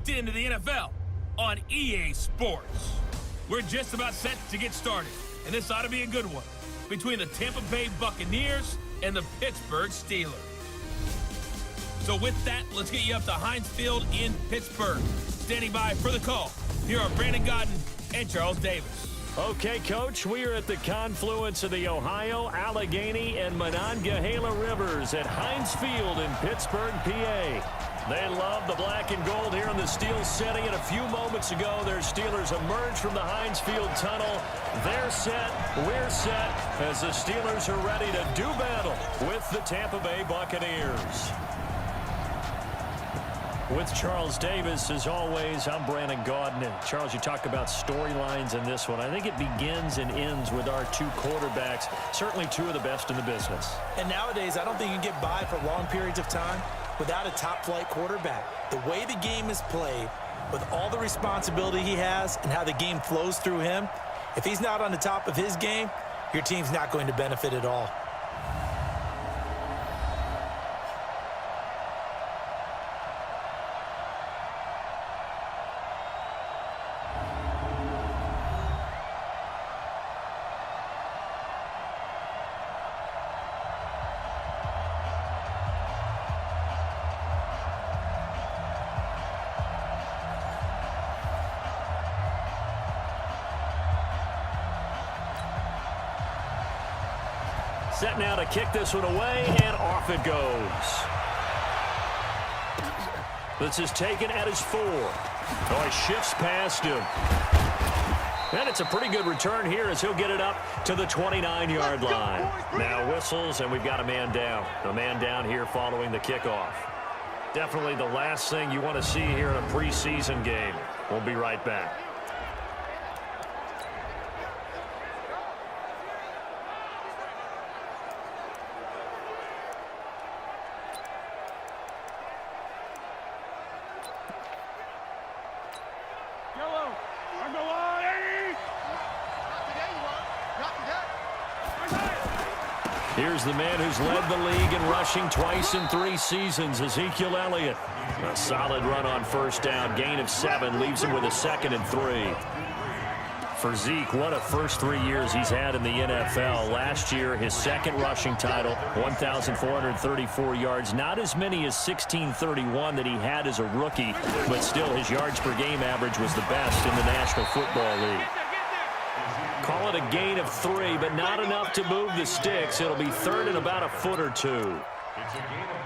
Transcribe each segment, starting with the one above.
locked into the NFL on EA Sports. We're just about set to get started, and this ought to be a good one between the Tampa Bay Buccaneers and the Pittsburgh Steelers. So with that, let's get you up to Heinz Field in Pittsburgh. Standing by for the call, here are Brandon Godden and Charles Davis. Okay, Coach, we are at the confluence of the Ohio, Allegheny, and Monongahela Rivers at Heinz Field in Pittsburgh, PA. They love the black and gold here in the steel setting, and a few moments ago, their Steelers emerged from the Heinz Field tunnel. They're set, we're set, as the Steelers are ready to do battle with the Tampa Bay Buccaneers. With Charles Davis, as always, I'm Brandon Godden. And Charles, you talk about storylines in this one. I think it begins and ends with our two quarterbacks, certainly two of the best in the business. And nowadays, I don't think you can get by for long periods of time without a top-flight quarterback. The way the game is played, with all the responsibility he has and how the game flows through him, if he's not on the top of his game, your team's not going to benefit at all. Set now to kick this one away, and off it goes. This is taken at his 4. Oh, he shifts past him. And it's a pretty good return here as he'll get it up to the 29-yard line. Now whistles, and we've got a man down. A man down here following the kickoff. Definitely the last thing you want to see here in a preseason game. We'll be right back. Here's the man who's led the league in rushing twice in 3 seasons, Ezekiel Elliott. A solid run on first down, gain of 7, leaves him with a 2nd and 3. For Zeke, what a first 3 years he's had in the NFL. Last year, his 2nd rushing title, 1,434 yards. Not as many as 1,631 that he had as a rookie, but still his yards per game average was the best in the National Football League. Call it a gain of 3, but not enough to move the sticks. It'll be 3rd and about a foot or 2.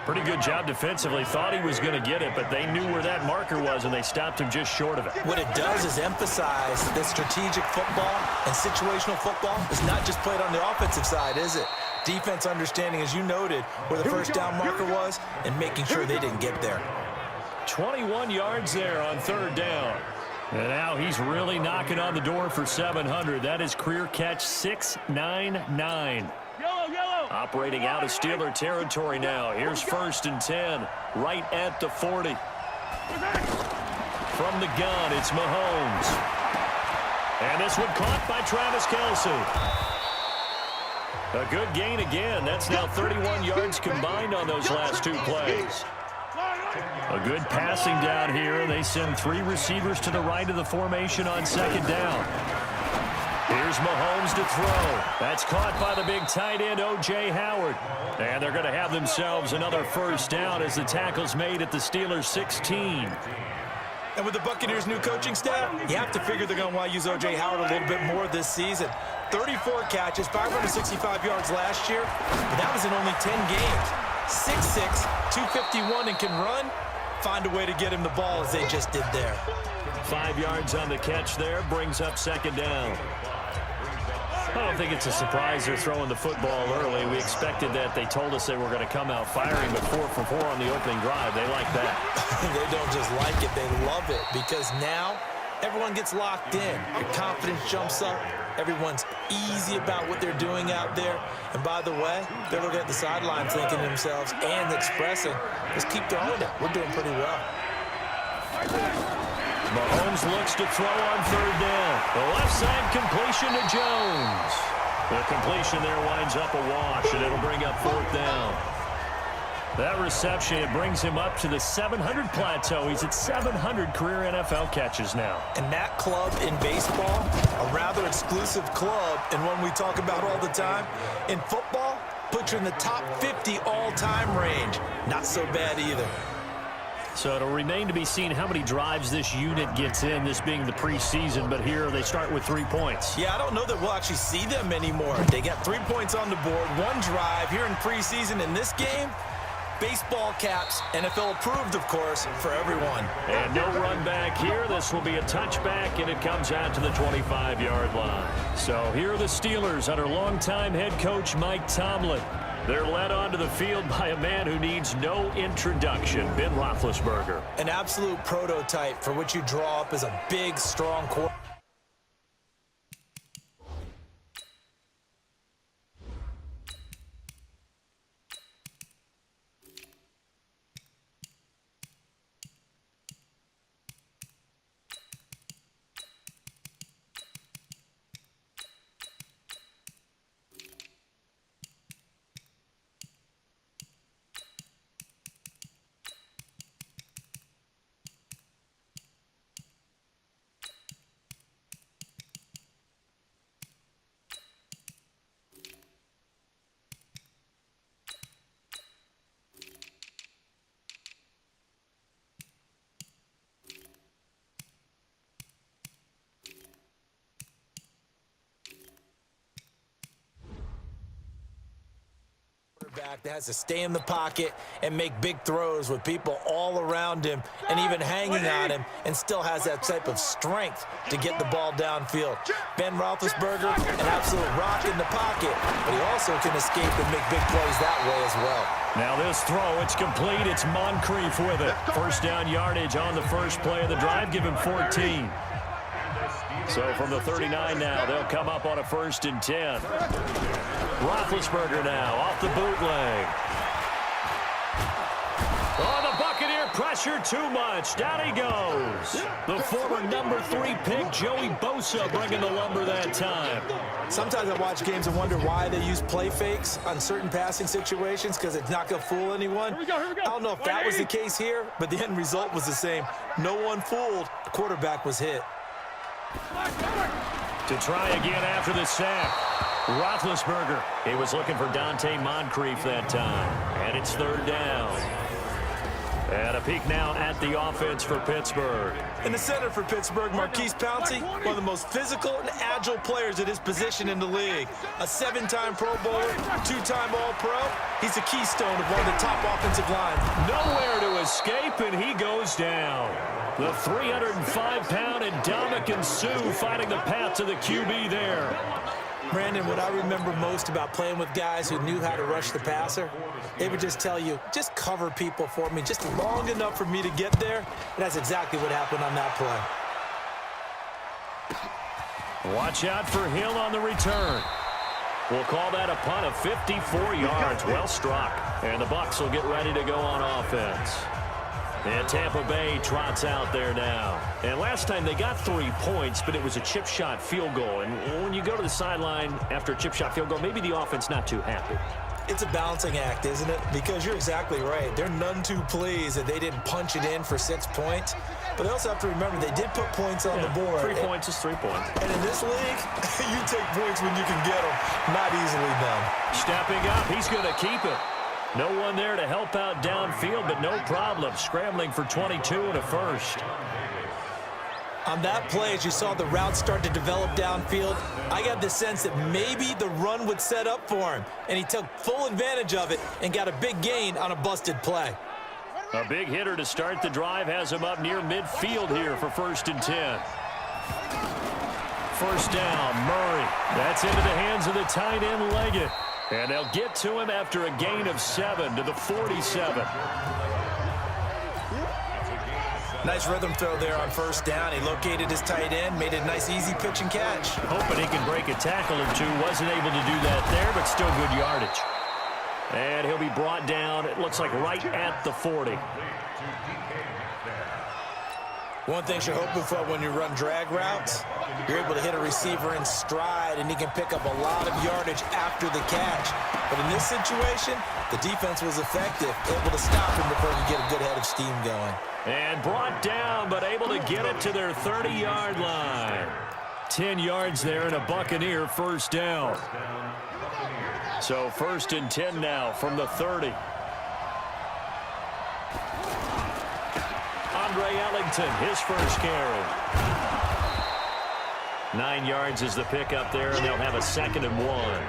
Pretty good job defensively. Thought he was going to get it, but they knew where that marker was, and they stopped him just short of it. What it does is emphasize that strategic football and situational football is not just played on the offensive side, is it? Defense understanding, as you noted, where the first down marker was and making sure they didn't get there. 21 yards there on 3rd down. And now he's really knocking on the door for 700. That is career catch 699. Operating out of Steeler territory now. Here's 1st and 10, right at the 40. From the gun, it's Mahomes. And this one caught by Travis Kelce. A good gain again. That's now 31 yards combined on those last 2 plays. A good passing down here. They send 3 receivers to the right of the formation on 2nd down. Here's Mahomes to throw. That's caught by the big tight end, O.J. Howard. And they're going to have themselves another first down as the tackle's made at the Steelers' 16. And with the Buccaneers' new coaching staff, you have to figure they're going to want to use O.J. Howard a little bit more this season. 34 catches, 565 yards last year, but that was in only 10 games. 6'6", 251, and can run. Find a way to get him the ball as they just did there. 5 yards on the catch there, brings up 2nd down. I don't think it's a surprise they're throwing the football early. We expected that. They told us they were going to come out firing, but 4 for 4 on the opening drive. They like that. They don't just like it, they love it, because now everyone gets locked in. Their confidence jumps up. Everyone's easy about what they're doing out there. And by the way, they're looking at the sideline thinking to themselves and expressing, let's keep throwing it. We're doing pretty well. Mahomes looks to throw on 3rd down. The left side completion to Jones. The completion there winds up a wash, and it'll bring up 4th down. That reception, it brings him up to the 700 plateau. He's at 700 career NFL catches now. And that club in baseball, a rather exclusive club, and one we talk about all the time. In football, puts you in the top 50 all-time range. Not so bad either. So it'll remain to be seen how many drives this unit gets in, this being the preseason, but here they start with 3 points. Yeah, I don't know that we'll actually see them anymore. They got 3 points on the board, 1 drive here in preseason. In this game, baseball caps, NFL approved, of course, for everyone. And no run back here. This will be a touchback, and it comes out to the 25-yard line. So here are the Steelers under longtime head coach Mike Tomlin. They're led onto the field by a man who needs no introduction, Ben Roethlisberger. An absolute prototype for what you draw up as a big, strong quarterback. That has to stay in the pocket and make big throws with people all around him and even hanging on him, and still has that type of strength to get the ball downfield. Ben Roethlisberger, an absolute rock in the pocket, but he also can escape and make big plays that way as well. Now this throw, it's complete. It's Moncrief with it. First down yardage on the first play of the drive. Give him 14. So from the 39 now, they'll come up on a 1st and 10. Roethlisberger now off the bootleg. Oh, the Buccaneer pressure too much. Down he goes. The former number 3 pick, Joey Bosa, bringing the lumber that time. Sometimes I watch games and wonder why they use play fakes on certain passing situations, because it's not going to fool anyone. Here we go. I don't know if that was the case here, but the end result was the same. No one fooled. The quarterback was hit. To try again after the sack. Roethlisberger. He was looking for Dante Moncrief that time. And it's 3rd down. And a peek now at the offense for Pittsburgh. In the center for Pittsburgh, Marquise Pouncey, one of the most physical and agile players at his position in the league. A 7-time Pro Bowler, 2-time All-Pro. He's a keystone of one of the top offensive lines. Nowhere to escape, and he goes down. The 305-pound Ndamukong Suh finding the path to the QB there. Brandon, what I remember most about playing with guys who knew how to rush the passer, they would just tell you, just cover people for me, just long enough for me to get there. And that's exactly what happened on that play. Watch out for Hill on the return. We'll call that a punt of 54 yards. Well struck. And the Bucs will get ready to go on offense. And Tampa Bay trots out there now. And last time they got 3 points, but it was a chip shot field goal. And when you go to the sideline after a chip shot field goal, maybe the offense not too happy. It's a balancing act, isn't it? Because you're exactly right. They're none too pleased that they didn't punch it in for 6 points. But they also have to remember they did put points on the board. 3 points is 3 points. And in this league, you take points when you can get them. Not easily done. Stepping up, he's going to keep it. No one there to help out downfield, but no problem. Scrambling for 22 and a first. On that play, as you saw the route start to develop downfield, I got the sense that maybe the run would set up for him. And he took full advantage of it and got a big gain on a busted play. A big hitter to start the drive has him up near midfield here for 1st and 10. First down, Murray. That's into the hands of the tight end, Leggett. And they'll get to him after a gain of 7 to the 47. Nice rhythm throw there on 1st down. He located his tight end, made a nice easy pitch and catch. Hoping he can break a tackle or two. Wasn't able to do that there, but still good yardage. And he'll be brought down, it looks like right at the 40. One thing you're hoping for when you run drag routes, you're able to hit a receiver in stride, and he can pick up a lot of yardage after the catch. But in this situation, the defense was effective, able to stop him before he could get a good head of steam going. And brought down, but able to get it to their 30-yard line. 10 yards there and a Buccaneer first down. So 1st and 10 now from the 30. Andre Ellington, his first carry. 9 yards is the pickup there, and they'll have a 2nd and 1.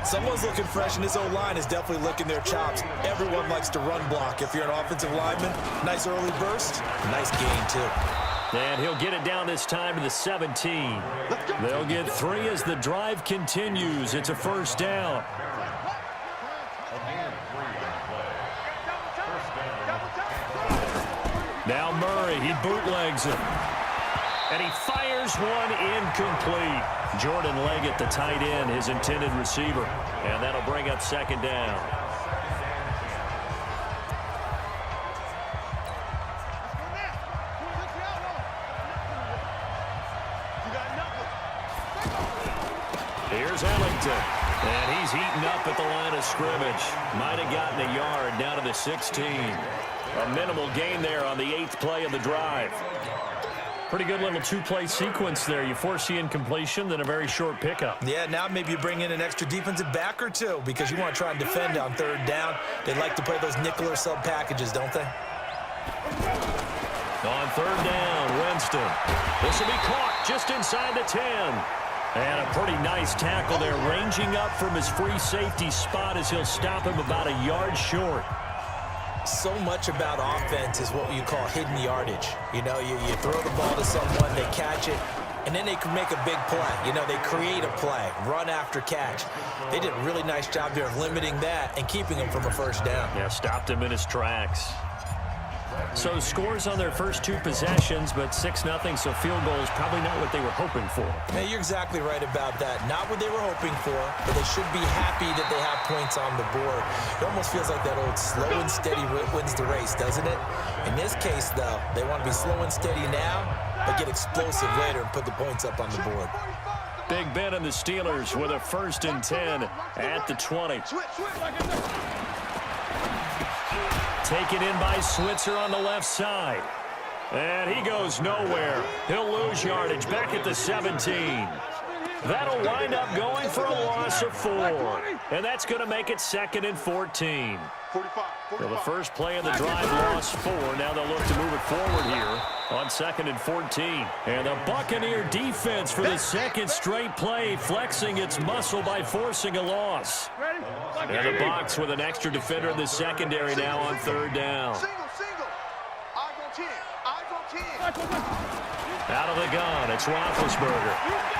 Someone's looking fresh, and this O-line is definitely licking their chops. Everyone likes to run block. If you're an offensive lineman, nice early burst, nice gain too. And he'll get it down this time to the 17. They'll get 3 as the drive continues. It's a first down. Now Murray, he bootlegs him. And he fires one incomplete. Jordan Leggett, the tight end, his intended receiver. And that'll bring up 2nd down. Here's Ellington. And he's eaten up at the line of scrimmage. Might have gotten a yard down to the 16. A minimal gain there on the 8th play of the drive. Pretty good little 2-play sequence there. You force the incompletion, then a very short pickup. Yeah, now maybe you bring in an extra defensive back or two because you want to try and defend on 3rd down. They like to play those nickel or sub packages, don't they? On 3rd down, Winston. This will be caught just inside the 10. And a pretty nice tackle there, ranging up from his free safety spot as he'll stop him about a yard short. So much about offense is what you call hidden yardage. You know, you throw the ball to someone, they catch it, and then they can make a big play. You know, they create a play, run after catch. They did a really nice job there of limiting that and keeping him from a first down. Yeah, stopped him in his tracks. So scores on their first 2 possessions, but 6-0, so field goal is probably not what they were hoping for. Yeah, you're exactly right about that. Not what they were hoping for, but they should be happy that they have points on the board. It almost feels like that old slow and steady wins the race, doesn't it? In this case, though, they want to be slow and steady now, but get explosive later and put the points up on the board. Big Ben and the Steelers with a 1st and 10 at the 20. Taken in by Switzer on the left side. And he goes nowhere. He'll lose yardage back at the 17. That'll wind up going for a loss of 4. And that's going to make it 2nd and 14. So the first play of the drive lost 4. Now they'll look to move it forward here on 2nd and 14. And the Buccaneer defense for the 2nd straight play, flexing its muscle by forcing a loss. And the Bucs with an extra defender in the secondary now on 3rd down. Out of the gun, it's Roethlisberger.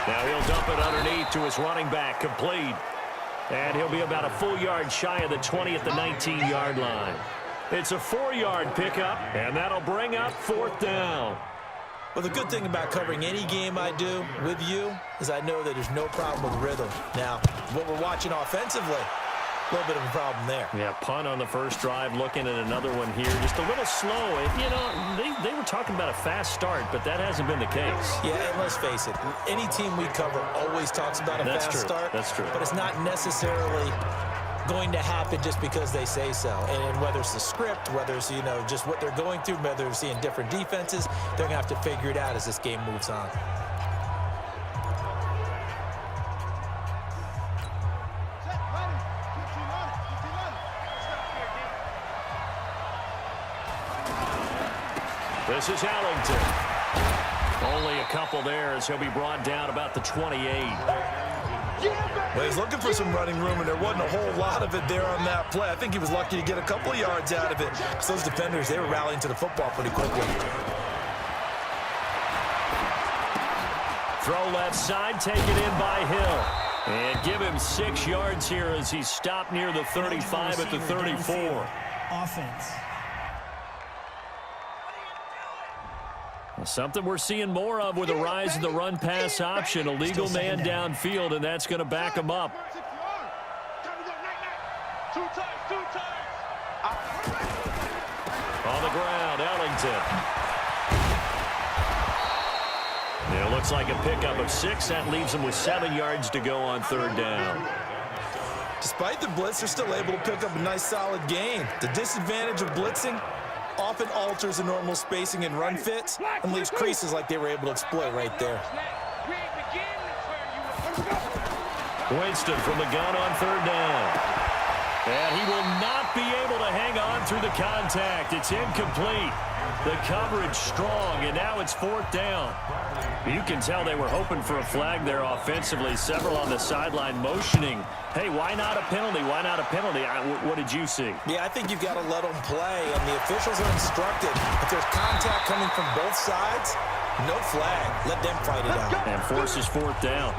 Now he'll dump it underneath to his running back, complete. And he'll be about a full yard shy of the 20 at the 19-yard line. It's a 4-yard pickup, and that'll bring up 4th down. Well, the good thing about covering any game I do with you is I know that there's no problem with rhythm. Now, what we're watching offensively, a little bit of a problem there. Yeah, punt on the first drive, looking at another one here. Just a little slow. You know, they were talking about a fast start, but that hasn't been the case. Yeah, and let's face it, any team we cover always talks about a fast start. That's true. But it's not necessarily going to happen just because they say so. And whether it's the script, whether it's, you know, just what they're going through, whether they're seeing different defenses, they're going to have to figure it out as this game moves on. This is Ellington. Only a couple there as he'll be brought down about the 28. Well, he's looking for some running room, and there wasn't a whole lot of it there on that play. I think he was lucky to get a couple of yards out of it. So those defenders, they were rallying to the football pretty quickly. Throw left side, taken in by Hill. And give him 6 yards here as he's stopped near the 35 at the 34. Offense. Something we're seeing more of with the rise of the run-pass option. A legal man downfield, and that's going to back him up. On the ground, Ellington. Looks like a pickup of 6. That leaves them with 7 yards to go on 3rd down. Despite the blitz, they're still able to pick up a nice, solid gain. The disadvantage of blitzing often alters the normal spacing and run fits and leaves creases like they were able to exploit right there. Winston from the gun on 3rd down. And he will not be able to hang on through the contact. It's incomplete. The coverage strong, and now it's 4th down. You can tell they were hoping for a flag there offensively. Several on the sideline motioning. Hey, why not a penalty? Why not a penalty? What did you see? Yeah, I think you've got to let them play, and the officials are instructed. If there's contact coming from both sides, no flag. Let them fight it out. And forces 4th down.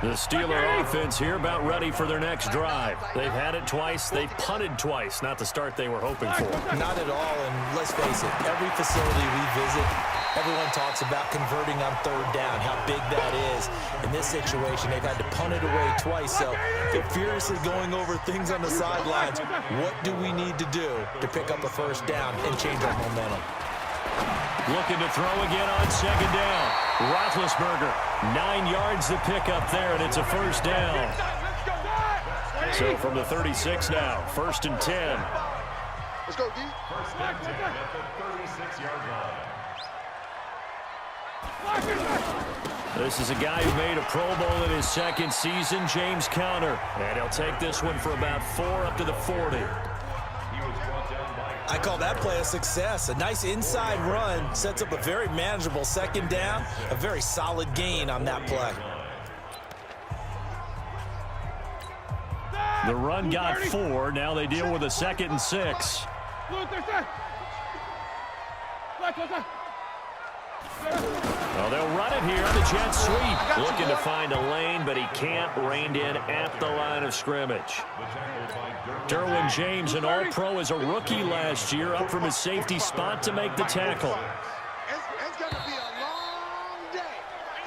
The Steeler offense here about ready for their next drive. They've had it twice. They've punted twice. Not the start they were hoping for. Not at all, and let's face it, every facility we visit, everyone talks about converting on 3rd down, how big that is. In this situation, they've had to punt it away twice, so they're furiously going over things on the sidelines. What do we need to do to pick up a 1st down and change our momentum? Looking to throw again on 2nd down. Roethlisberger, 9 yards to pick up there, and it's a 1st down. So from the 36 now, 1st and 10. Let's go, D. First and 10 at the 36-yard line. This is a guy who made a Pro Bowl in his 2nd season, James Conner. And he'll take this one for about 4 up to the 40. I call that play a success. A nice inside run sets up a very manageable 2nd down, a very solid gain on that play. The run got 4. Now they deal with a 2nd and 6. Well, they'll run it here on the jet sweep. Looking to find a lane, but he can't. Reined in at the line of scrimmage. Derwin James, an All-Pro as a rookie last year, up from his safety spot to make the tackle. It's going to be a long day.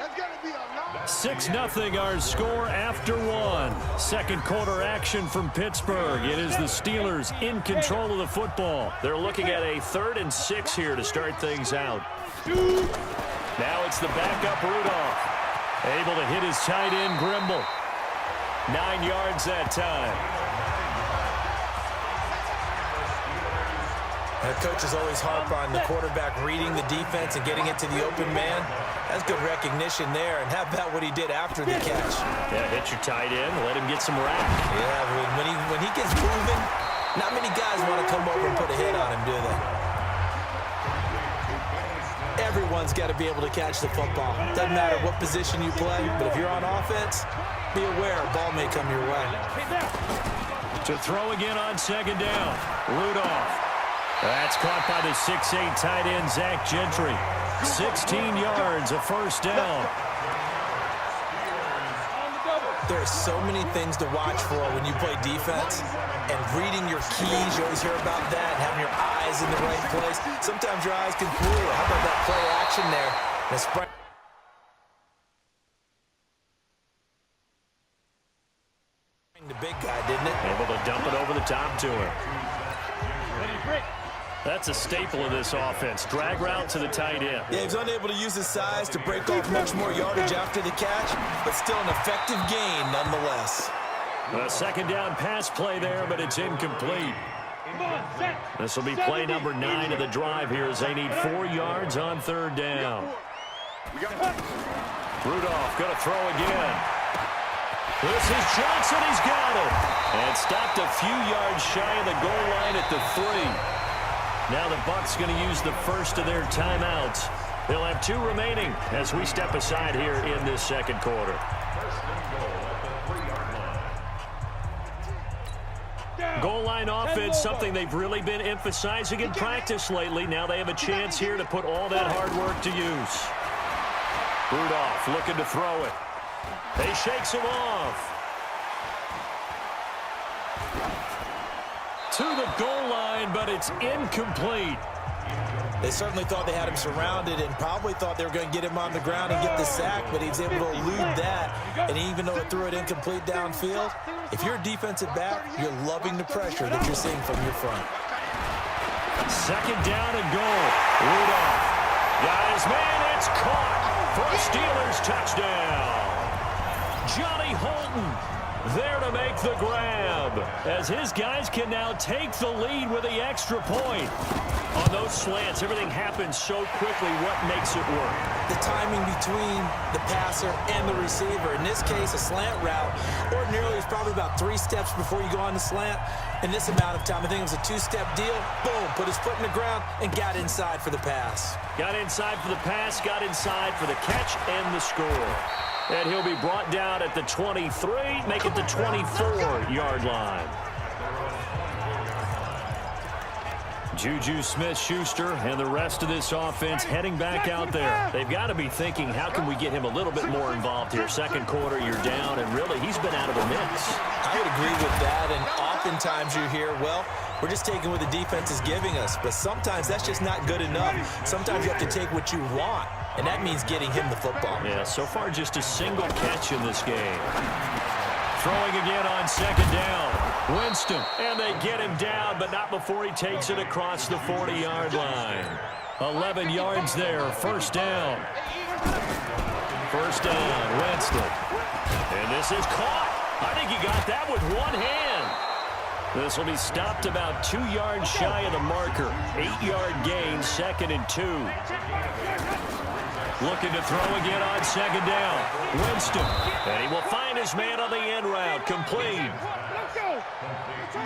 It's going to be a long 6-0 our score after 1. 2nd quarter action from Pittsburgh. It is the Steelers in control of the football. They're looking at a 3rd and 6 here to start things out. Now it's the backup Rudolph. Able to hit his tight end Grimble. 9 yards that time. The coaches always harp on the quarterback reading the defense and getting it to the open man. That's good recognition there. And how about what he did after the catch? Yeah, hit your tight end, let him get some rack. Yeah, when he gets moving, not many guys want to come over and put a hit on him, do they? Everyone's got to be able to catch the football. Doesn't matter what position you play, but if you're on offense, be aware a ball may come your way. To throw again on 2nd down. Rudolph. That's caught by the 6'8" tight end, Zach Gentry. 16 yards, a 1st down. There's so many things to watch for when you play defense. And reading your keys, you always hear about that, having your eyes in the right place. Sometimes your eyes can fool you. How about that play action there? The sprint. The big guy, didn't it? Able to dump it over the top to him. That's a staple of this offense. Drag route to the tight end. Yeah, he's unable to use his size to break off much more yardage after the catch, but still an effective gain nonetheless. A 2nd down pass play there, but it's incomplete. This will be play number 9 of the drive here as they need 4 yards on 3rd down. Rudolph going to throw again. This is Johnson. He's got it. And stopped a few yards shy of the goal line at the 3. Now the Bucs going to use the first of their timeouts. They'll have 2 remaining as we step aside here in this 2nd quarter. Goal line offense, something they've really been emphasizing in practice lately. Now they have a chance here to put all that hard work to use. Rudolph looking to throw it. He shakes him off. To the goal line, but it's incomplete. They certainly thought they had him surrounded and probably thought they were going to get him on the ground and get the sack, but he was able to elude that. And even though it threw it incomplete downfield, if you're a defensive back, you're loving the pressure that you're seeing from your front. 2nd down and goal. Rudolph Got his man. It's caught for a Steelers touchdown. Johnny Holton there to make the grab, as his guys can now take the lead with the extra point. On those slants, everything happens so quickly. What makes it work? The timing between the passer and the receiver. In this case, a slant route ordinarily is probably about 3 steps before you go on the slant. In this amount of time, I think it was a 2-step deal. Boom, put his foot in the ground and got inside for the pass. Got inside for the pass, got inside for the catch and the score. And he'll be brought down at the 23, make it the 24-yard line. Juju Smith-Schuster and the rest of this offense heading back out there. They've got to be thinking, how can we get him a little bit more involved here? Second quarter, you're down, and really, he's been out of the mix. I would agree with that, and oftentimes you hear, well, we're just taking what the defense is giving us, but sometimes that's just not good enough. Sometimes you have to take what you want, and that means getting him the football. Yeah, so far just a single catch in this game. Throwing again on second down. Winston, and they get him down, but not before he takes it across the 40-yard line. 11 yards there, first down. First down, Winston. And this is caught. I think he got that with one hand. This will be stopped about 2 yards shy of the marker. 8-yard gain, 2nd and 2. Looking to throw again on second down. Winston. And he will find his man on the end route. Complete.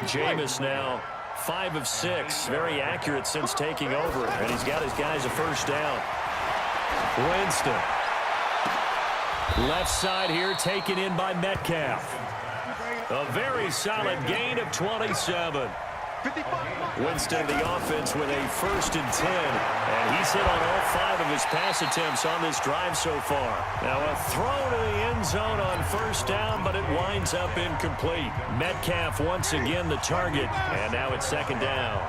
Jameis now 5 of 6. Very accurate since taking over. And he's got his guys a first down. Winston. Left side here taken in by Metcalf. A very solid gain of 27. Winston, the offense, with a 1st and 10. And he's hit on all 5 of his pass attempts on this drive so far. Now a throw to the end zone on first down, but it winds up incomplete. Metcalf once again the target. And now it's 2nd down.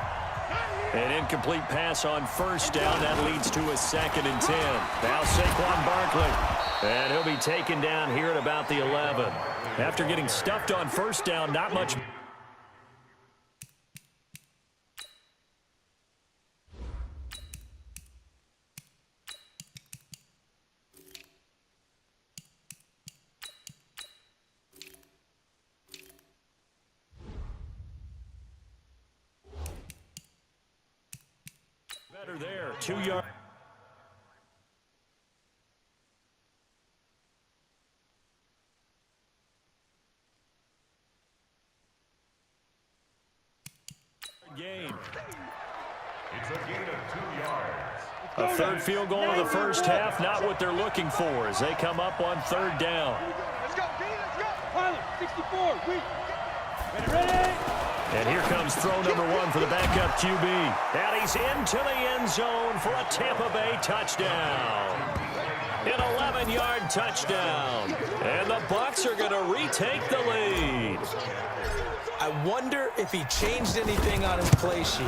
An incomplete pass on first down. That leads to a 2nd and 10. Now Saquon Barkley. And he'll be taken down here at about the 11. After getting stuffed on first down, not much. Better there, 2 yards. Game. It's a gain of 2 yards. A third field goal of the first half, not what they're looking for as they come up on 3rd down. Let's go, B, let's go. Pilot, 64, we. Ready? And here comes throw number 1 for the backup QB. And he's into the end zone for a Tampa Bay touchdown. An 11-yard touchdown. And the Bucs are going to retake the lead. I wonder if he changed anything on his play sheet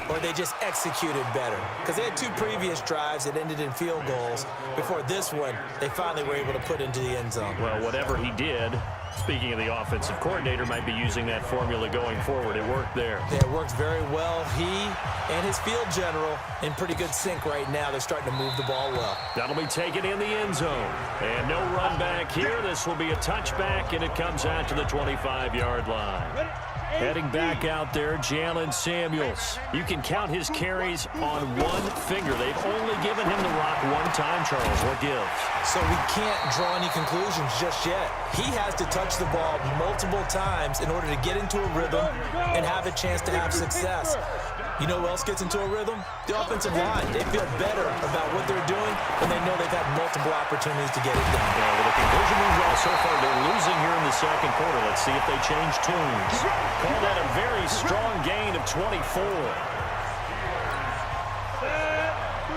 or they just executed better. Because they had 2 previous drives that ended in field goals. Before this one, they finally were able to put into the end zone. Well, whatever he did, speaking of the offensive coordinator, might be using that formula going forward. It worked there. Yeah, it works very well. He and his field general in pretty good sync right now. They're starting to move the ball well. That'll be taken in the end zone. And no run back here. This will be a touchback, and it comes out to the 25-yard line. Heading back out there, Jalen Samuels. You can count his carries on 1 finger. They've only given him the rock 1 time, Charles. What gives? So we can't draw any conclusions just yet. He has to touch the ball multiple times in order to get into a rhythm and have a chance to have success. You know who else gets into a rhythm? The offensive line. They feel better about what they're doing when they know they've had multiple opportunities to get it done. Yeah, with the conversion moves well so far, they're losing here in the second quarter. Let's see if they change tunes. Call that a very strong gain of 24.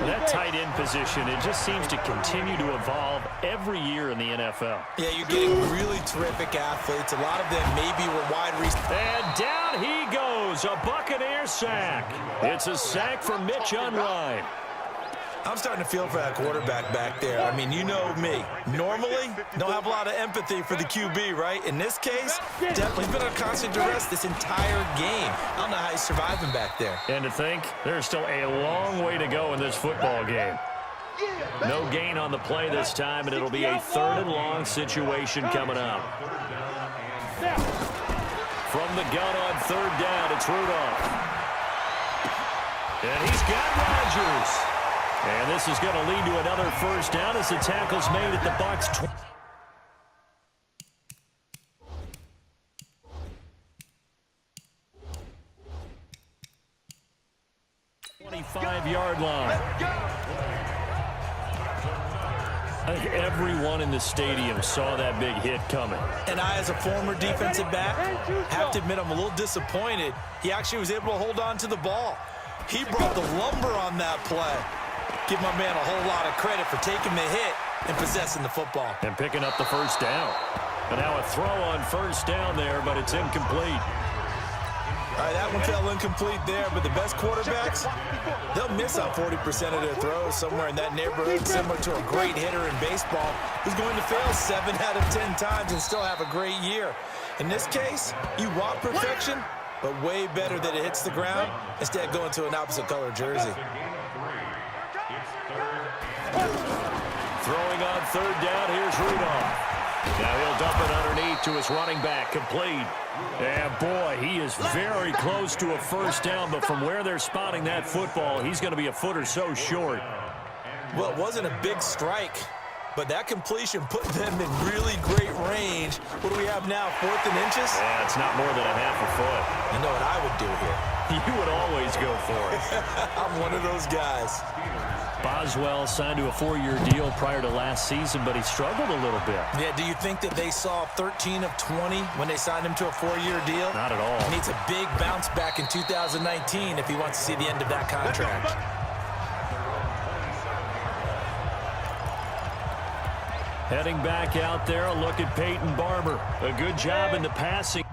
That tight end position, it just seems to continue to evolve every year in the NFL. Yeah, you're getting really terrific athletes. A lot of them maybe were wide receivers. And down he goes, a Buccaneer sack. It's a sack for Mitch Unrein. I'm starting to feel for that quarterback back there. I mean, you know me. Normally, don't have a lot of empathy for the QB, right? In this case, definitely been on constant duress this entire game. I don't know how he's surviving back there. And to think, there's still a long way to go in this football game. No gain on the play this time, and it'll be a 3rd and long situation coming up. From the gun on 3rd down, it's Rudolph. And he's got Rodgers. And this is going to lead to another 1st down as the tackle's made at the Bucs. 25-yard line. I think everyone in the stadium saw that big hit coming. And I, as a former defensive back, have to admit I'm a little disappointed. He actually was able to hold on to the ball. He brought the lumber on that play. Give my man a whole lot of credit for taking the hit and possessing the football. And picking up the 1st down. And now a throw on 1st down there, but it's incomplete. All right, that one fell incomplete there, but the best quarterbacks, they'll miss on 40% of their throws somewhere in that neighborhood, similar to a great hitter in baseball who's going to fail 7 out of 10 times and still have a great year. In this case, you want perfection, but way better that it hits the ground instead of going to an opposite color jersey. Throwing on 3rd down, here's Rudolph. Now he'll dump it underneath to his running back, complete. And boy, he is very close to a 1st down, but from where they're spotting that football, he's going to be a foot or so short. Well, it wasn't a big strike, but that completion put them in really great range. What do we have now, 4th and inches? Yeah, it's not more than a half a foot. You know what I would do here? You would always go for it. I'm one of those guys. Boswell signed to a 4-year deal prior to last season, but he struggled a little bit. Yeah, do you think that they saw 13 of 20 when they signed him to a 4-year deal? Not at all. He needs a big bounce back in 2019 if he wants to see the end of that contract. Heading back out there, a look at Peyton Barber. A good job in the passing.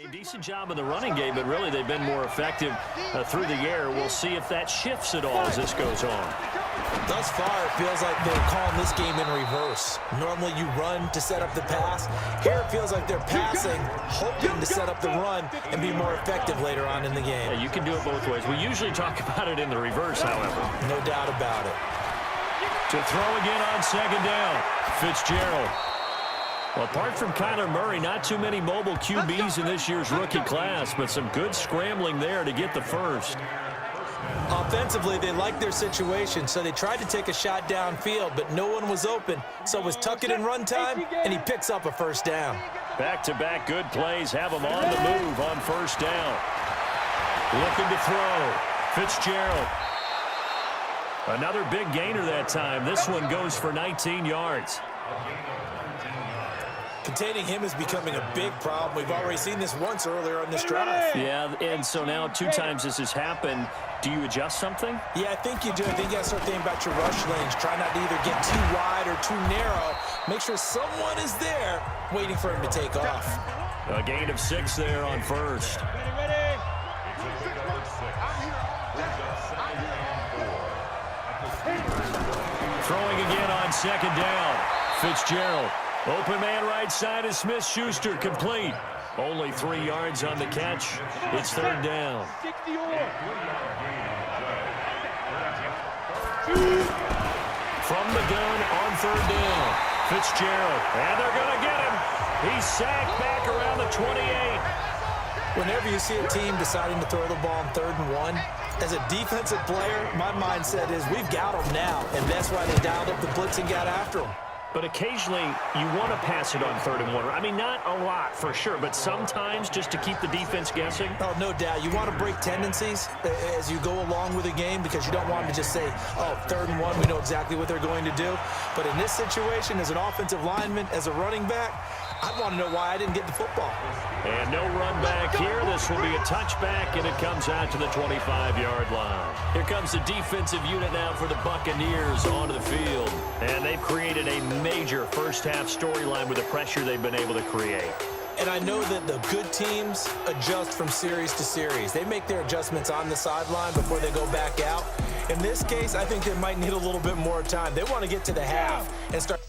A decent job in the running game, but really they've been more effective through the air. We'll see if that shifts at all as this goes on. Thus far, it feels like they're calling this game in reverse. Normally you run to set up the pass. Here it feels like they're passing, hoping to set up the run and be more effective later on in the game. Yeah, you can do it both ways. We usually talk about it in the reverse, however. No doubt about it. To throw again on second down, Fitzgerald. Well, apart from Kyler Murray, not too many mobile QBs in this year's rookie class, but some good scrambling there to get the first. Offensively, they liked their situation, so they tried to take a shot downfield, but no one was open. So it was tuck it and run time, and he picks up a first down. Back-to-back good plays have him on the move on first down. Looking to throw. Fitzgerald. Another big gainer that time. This one goes for 19 yards. Containing him is becoming a big problem. We've already seen this once earlier on this drive. Yeah, and so now 2 times this has happened. Do you adjust something? Yeah, I think you do. I think you got to start thinking about your rush lanes. Try not to either get too wide or too narrow. Make sure someone is there waiting for him to take off. A gain of 6 there on first. Throwing again on second down. Fitzgerald. Open man right side is Smith-Schuster, complete. Only 3 yards on the catch. It's third down. From the gun on third down. Fitzgerald, and they're going to get him. He's sacked back around the 28. Whenever you see a team deciding to throw the ball on 3rd and 1, as a defensive player, my mindset is we've got them now, and that's why they dialed up the blitz and got after them. But occasionally, you want to pass it on 3rd and 1. I mean, not a lot for sure, but sometimes just to keep the defense guessing. Oh, no doubt. You want to break tendencies as you go along with a game because you don't want to just say, oh, 3rd and 1, we know exactly what they're going to do. But in this situation, as an offensive lineman, as a running back, I want to know why I didn't get the football. And no run back here. This will be a touchback, and it comes out to the 25-yard line. Here comes the defensive unit now for the Buccaneers onto the field. And they've created a major first-half storyline with the pressure they've been able to create. And I know that the good teams adjust from series to series. They make their adjustments on the sideline before they go back out. In this case, I think they might need a little bit more time. They want to get to the half and start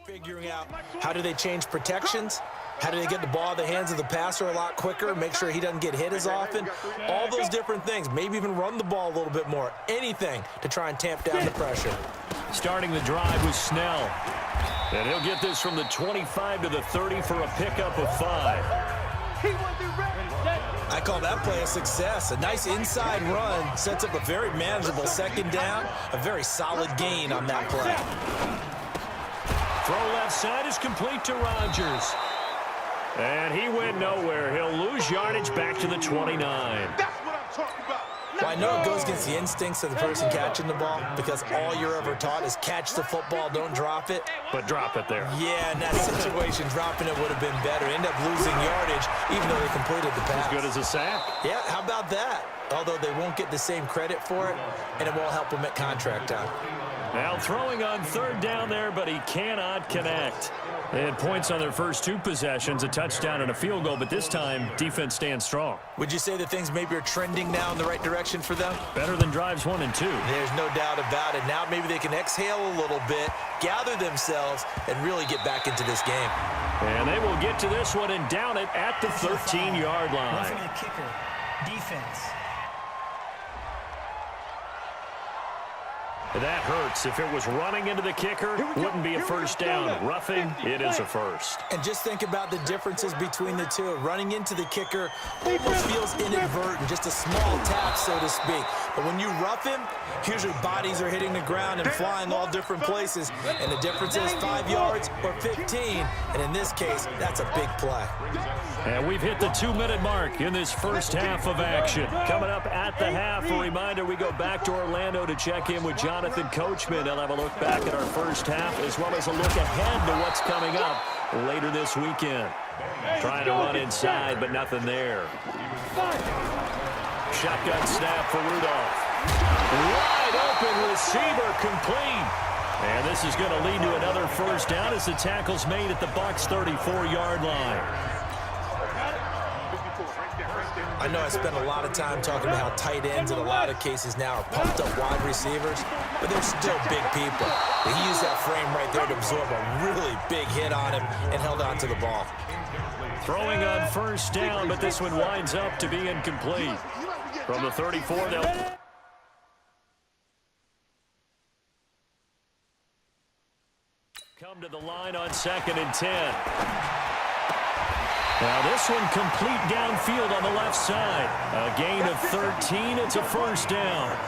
figuring out how do they change protections, how do they get the ball in the hands of the passer a lot quicker, make sure he doesn't get hit as often, all those different things, maybe even run the ball a little bit more, anything to try and tamp down the pressure. Starting the drive with Snell, and he'll get this from the 25 to the 30 for a pickup of 5. I call that play a success. A nice inside run sets up a very manageable second down, a very solid gain on that play. Throw left side is complete to Rodgers. And he went nowhere. He'll lose yardage back to the 29. That's what I'm talking about. Well, I know it goes against the instincts of the person catching the ball because all you're ever taught is catch the football, don't drop it. But drop it there. Yeah, in that situation, dropping it would have been better. End up losing yardage even though they completed the pass. As good as a sack. Yeah, how about that? Although they won't get the same credit for it, and it won't help them at contract time. Now throwing on third down there, but he cannot connect. They had points on their first 2 possessions, a touchdown and a field goal, but this time, defense stands strong. Would you say that things maybe are trending now in the right direction for them? Better than drives 1 and 2. There's no doubt about it. Now maybe they can exhale a little bit, gather themselves, and really get back into this game. And they will get to this one and down it at the 13-yard line. Roughing the kicker. Defense. That hurts. If it was running into the kicker, wouldn't be a first down. Roughing, it is a first. And just think about the differences between the two. Running into the kicker almost feels inadvertent, just a small tap, so to speak. But when you rough him, usually bodies are hitting the ground and flying all different places. And the difference is 5 yards or 15. And in this case, that's a big play. And we've hit the 2-minute mark in this first half of action. Coming up at the half, a reminder, we go back to Orlando to check in with Jonathan Coachman. They'll have a look back at our first half as well as a look ahead to what's coming up later this weekend. Trying to run inside, but nothing there. Shotgun snap for Rudolph. Wide open receiver complete. And this is going to lead to another first down as the tackle's made at the Bucs' 34-yard line. I know I spent a lot of time talking about how tight ends in a lot of cases now are pumped up wide receivers, but they're still big people. But he used that frame right there to absorb a really big hit on him and held on to the ball. Throwing on first down, but this one winds up to be incomplete. From the 34, they'll come to the line on 2nd and 10. Now this one complete downfield on the left side. A gain of 13. It's a first down.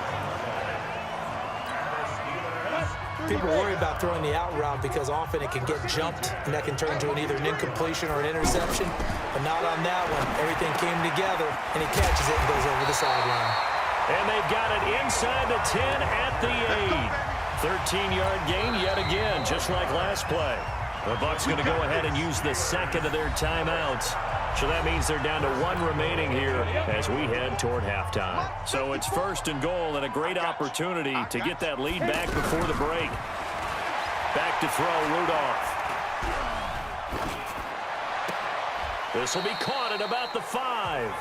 People worry about throwing the out route because often it can get jumped, and that can turn into either an incompletion or an interception. But not on that one. Everything came together, and he catches it and goes over the sideline. And they've got it inside the 10 at the 8. 13-yard gain yet again, just like last play. The Bucs going to go ahead and use the second of their timeouts. So that means they're down to 1 remaining here as we head toward halftime. So it's 1st and goal and a great opportunity to get that lead back before the break. Back to throw, Rudolph. This will be caught at about the 5.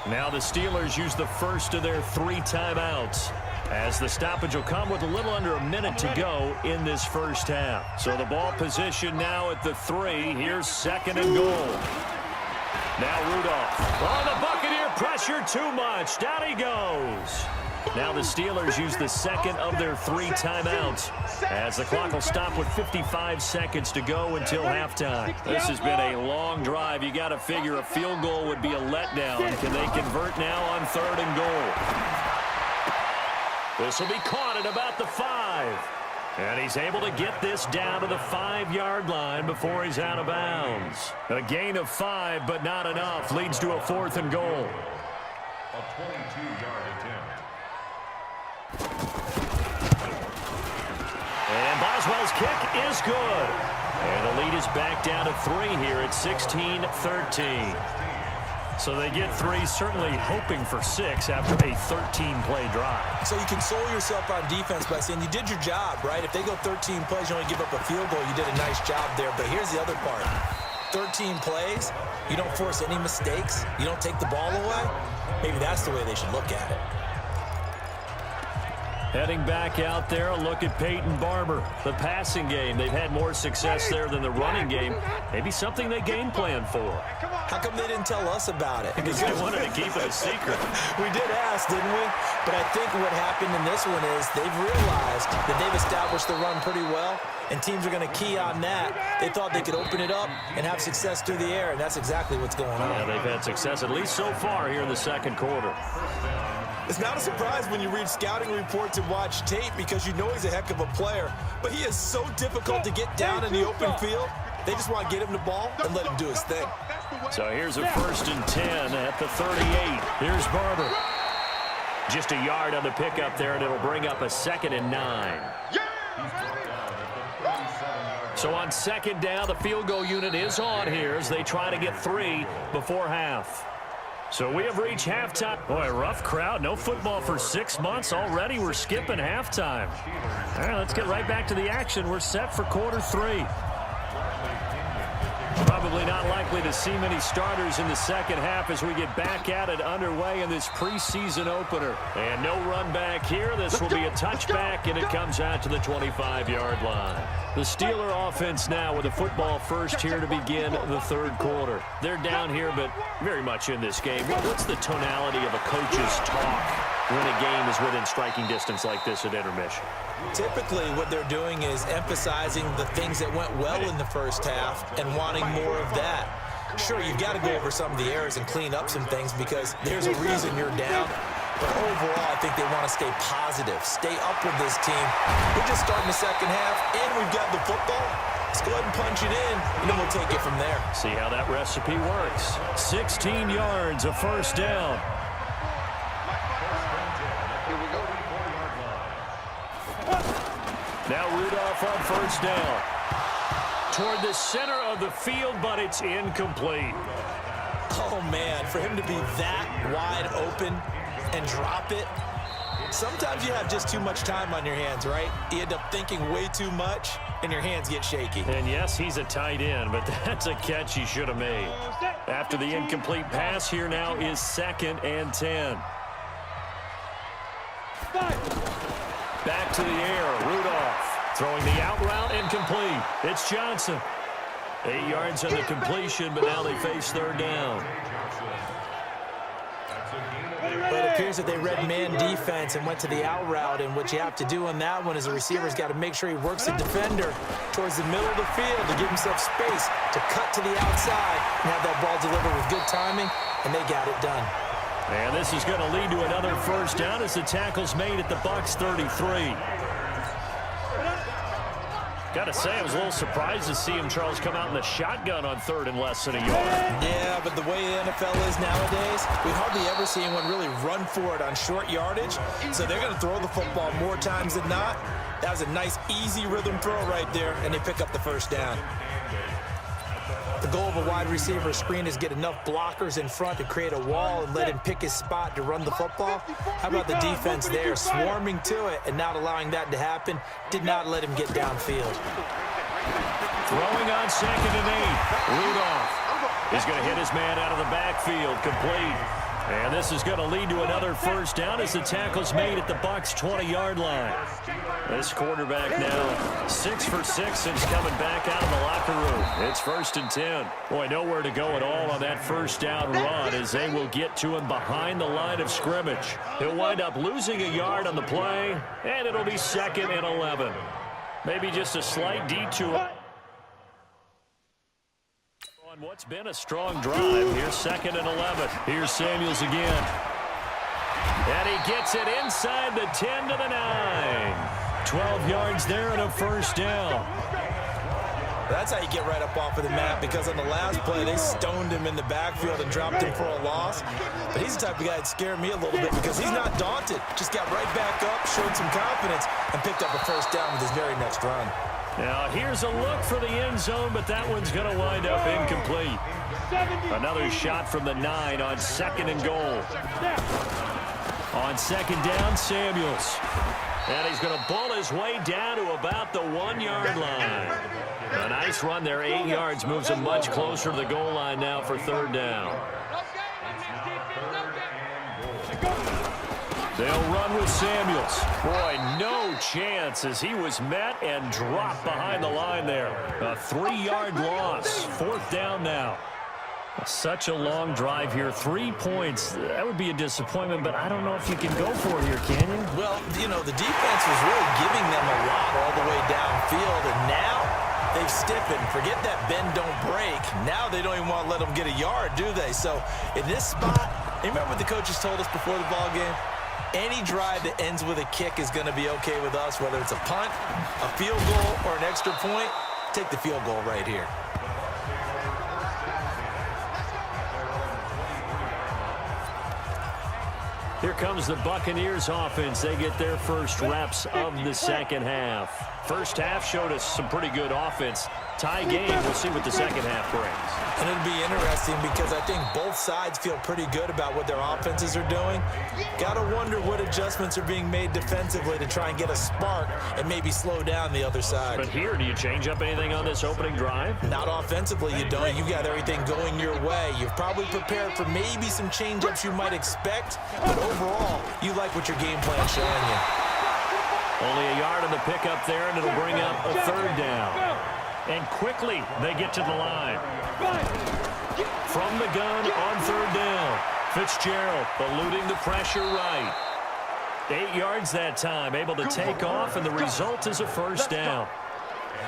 Now the Steelers use the first of their 3 timeouts, as the stoppage will come with a little under a minute to go in this first half. So the ball position now at the 3. Here's 2nd and goal. Now Rudolph. Oh, the Buccaneer pressure too much. Down he goes. Now the Steelers use the second of their 3 timeouts, as the clock will stop with 55 seconds to go until halftime. This has been a long drive. You got to figure a field goal would be a letdown. Can they convert now on 3rd and goal? This will be caught at about the 5. And he's able to get this down to the 5-yard line before he's out of bounds. A gain of 5, but not enough. Leads to a 4th and goal. A 22-yard attempt. And Boswell's kick is good. And the lead is back down to 3 here at 16-13. So they get 3, certainly hoping for 6 after a 13-play drive. So you console yourself on defense by saying you did your job, right? If they go 13 plays, you only give up a field goal, you did a nice job there. But here's the other part. 13 plays, you don't force any mistakes, you don't take the ball away. Maybe that's the way they should look at it. Heading back out there, a look at Peyton Barber. The passing game, they've had more success there than the running game. Maybe something they game plan for. How come they didn't tell us about it? Because they wanted to keep it a secret. We did ask, didn't we? But I think what happened in this one is they've realized that they've established the run pretty well, and teams are going to key on that. They thought they could open it up and have success through the air, and that's exactly what's going on. Yeah, they've had success, at least so far, here in the second quarter. It's not a surprise when you read scouting reports and watch tape because you know he's a heck of a player. But he is so difficult to get down in the open field. They just want to get him the ball and let him do his thing. So here's a 1st and 10 at the 38. Here's Barber. Just a yard on the pickup there, and it'll bring up a 2nd and 9. So on 2nd down, the field goal unit is on here as they try to get 3 before half. So we have reached halftime. Boy, rough crowd. No football for 6 months. Already we're skipping halftime. All right, let's get right back to the action. We're set for quarter 3. Probably not likely to see many starters in the second half as we get back at it underway in this preseason opener. And no run back here. This will be a touchback, and it comes out to the 25-yard line. The Steeler offense now with the football first here to begin the third quarter. They're down here, but very much in this game. What's the tonality of a coach's talk when a game is within striking distance like this at intermission? Typically, what they're doing is emphasizing the things that went well in the first half and wanting more of that. Sure, you've got to go over some of the errors and clean up some things because there's a reason you're down. But overall, I think they want to stay positive, stay up with this team. We're just starting the second half, and we've got the football. Let's go ahead and punch it in, and then we'll take it from there. See how that recipe works. 16 yards, a first down. Now Rudolph on first down. Toward the center of the field, but it's incomplete. Oh, man, for him to be that wide open and drop it, Sometimes you have just too much time on your hands, right? You end up thinking way too much, and your hands get shaky. And yes, he's a tight end, but that's a catch he should have made. After the incomplete pass, here now is 2nd and 10. Back to the air, Rudolph. Throwing the out route incomplete. It's Johnson. 8 yards on the completion, but now they face 3rd down. But it appears that they read man defense and went to the out route, and what you have to do on that one is the receiver's got to make sure he works the defender towards the middle of the field to give himself space to cut to the outside and have that ball delivered with good timing, and they got it done. And this is going to lead to another 1st down as the tackle's made at the Bucs 33. Got to say, I was a little surprised to see him, Charles, come out in the shotgun on 3rd and less than a yard. Yeah, but the way the NFL is nowadays, we hardly ever see anyone really run for it on short yardage. So they're going to throw the football more times than not. That was a nice, easy rhythm throw right there, and they pick up the 1st down. The goal of a wide receiver screen is get enough blockers in front to create a wall and let him pick his spot to run the football. How about the defense there, swarming to it and not allowing that to happen? Did not let him get downfield. Throwing on 2nd and 8. Rudolph is going to hit his man out of the backfield, complete. And this is going to lead to another 1st down as the tackle's made at the Bucs 20-yard line. This quarterback now 6 for 6 since coming back out of the locker room. It's 1st and 10. Boy, nowhere to go at all on that 1st down run as they will get to him behind the line of scrimmage. He'll wind up losing a yard on the play, and it'll be 2nd and 11. Maybe just a slight detour. On what's been a strong drive. Here's 2nd and 11. Here's Samuels again. And he gets it inside the 10 to the 9. 12 yards there and a 1st down. That's how you get right up off of the map, because on the last play, they stoned him in the backfield and dropped him for a loss. But he's the type of guy that scared me a little bit because he's not daunted. Just got right back up, showed some confidence, and picked up a 1st down with his very next run. Now, here's a look for the end zone, but that one's going to wind up incomplete. Another shot from the 9 on 2nd and goal. On 2nd down, Samuels. And he's going to bull his way down to about the 1-yard line. A nice run there, 8 yards, moves him much closer to the goal line now for 3rd down. They'll run with Samuels. Boy, no chance as he was met and dropped behind the line there. A 3-yard loss. 4th down now. Such a long drive here. 3 points. That would be a disappointment, but I don't know if you can go for it here, can you? Well, you know, the defense was really giving them a lot all the way downfield, and now they've stiffened. Forget that bend, don't break. Now they don't even want to let them get a yard, do they? So in this spot, remember what the coaches told us before the ball game? Any drive that ends with a kick is going to be okay with us, whether it's a punt, a field goal, or an extra point. Take the field goal right here. Here comes the Buccaneers offense. They get their first reps of the 2nd half. First half showed us some pretty good offense. Tie game. We'll see what the 2nd half brings. And it'll be interesting because I think both sides feel pretty good about what their offenses are doing. Got to wonder what adjustments are being made defensively to try and get a spark and maybe slow down the other side. But here, do you change up anything on this opening drive? Not offensively, you don't. You got everything going your way. You've probably prepared for maybe some change-ups you might expect, but overall, you like what your game plan's showing you. Only a yard on the pickup there, and it'll bring up a 3rd down. And quickly, they get to the line. From the gun on 3rd down. Fitzgerald eluding the pressure right. 8 yards that time, able to take off, and the result is a 1st down.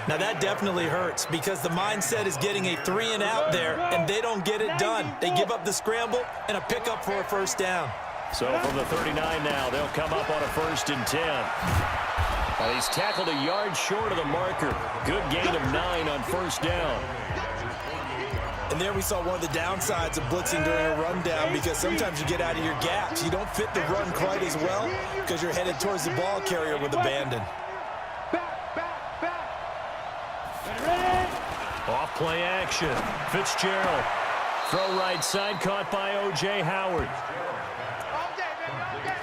Now that definitely hurts because the mindset is getting a 3 and out there, and they don't get it done. They give up the scramble and a pickup for a 1st down. So from the 39 now, they'll come up on a 1st and 10. He's tackled a yard short of the marker. Good gain of 9 on 1st down. And there we saw one of the downsides of blitzing during a rundown because sometimes you get out of your gaps. You don't fit the run quite as well because you're headed towards the ball carrier with abandon. Off play action. Fitzgerald. Throw right side caught by O.J. Howard.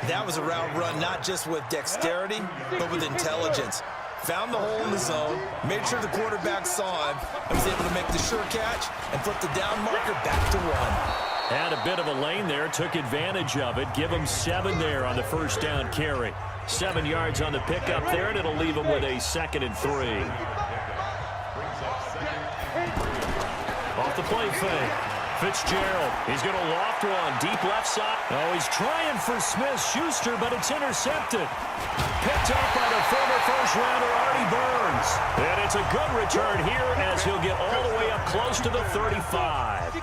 That was a route run not just with dexterity, but with intelligence. Found the hole in the zone, made sure the quarterback saw him, and was able to make the sure catch and flip the down marker back to 1. Had a bit of a lane there, took advantage of it. Give him 7 there on the first down carry. 7 yards on the pickup there, and it'll leave him with a 2nd and 3. Off the play fake. Fitzgerald, he's going to loft one, deep left side. Oh, he's trying for Smith-Schuster, but it's intercepted. Picked up by the former first-rounder Artie Burns. And it's a good return here as he'll get all the way up close to the 35.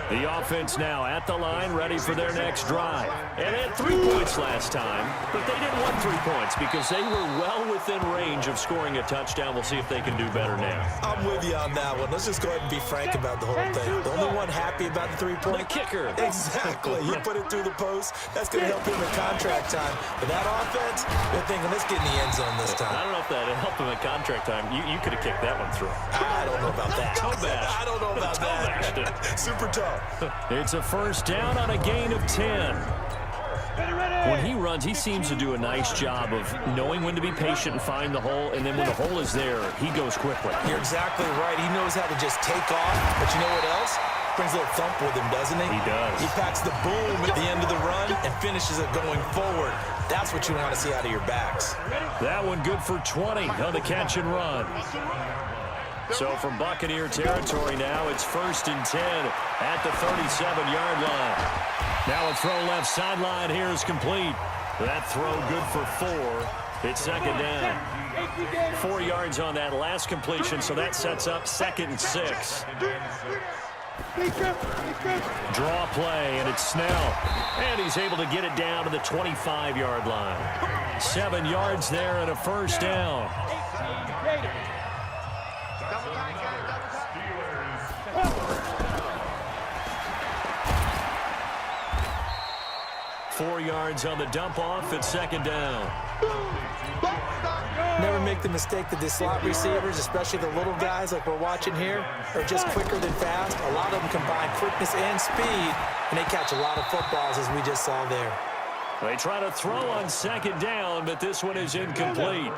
The offense now at the line, ready for their next drive. And they had 3 points last time, but they didn't want 3 points because they were well within range of scoring a touchdown. We'll see if they can do better now. I'm with you on that one. Let's just go ahead and be frank about the whole thing. The only one happy about the 3-point. The kicker. Exactly. You put it through the post. That's going to help him in contract time. But that offense, they're thinking, let's get in the end zone this time. I don't know if that helped him in contract time. You could have kicked that one through. I don't know about that. Toe bash. I don't know about that. Super tough. It's a first down on a gain of 10. When he runs, he seems to do a nice job of knowing when to be patient and find the hole, and then when the hole is there, he goes quickly. You're exactly right. He knows how to just take off, but you know what else? Brings a little thump with him, doesn't he? He does. He packs the boom at the end of the run and finishes it going forward. That's what you want to see out of your backs. That one good for 20 on the catch and run. So from Buccaneer territory now, it's 1st and 10 at the 37-yard line. Now a throw left sideline here is complete. That throw good for 4. It's 2nd down. 4 yards on that last completion, so that sets up 2nd and 6. Draw play, and it's Snell. And he's able to get it down to the 25-yard line. 7 yards there and a first down. 4 yards on the dump off at 2nd down. Never make the mistake that the slot receivers, especially the little guys like we're watching here, are just quicker than fast. A lot of them combine quickness and speed, and they catch a lot of footballs, as we just saw there. They try to throw on 2nd down, but this one is incomplete.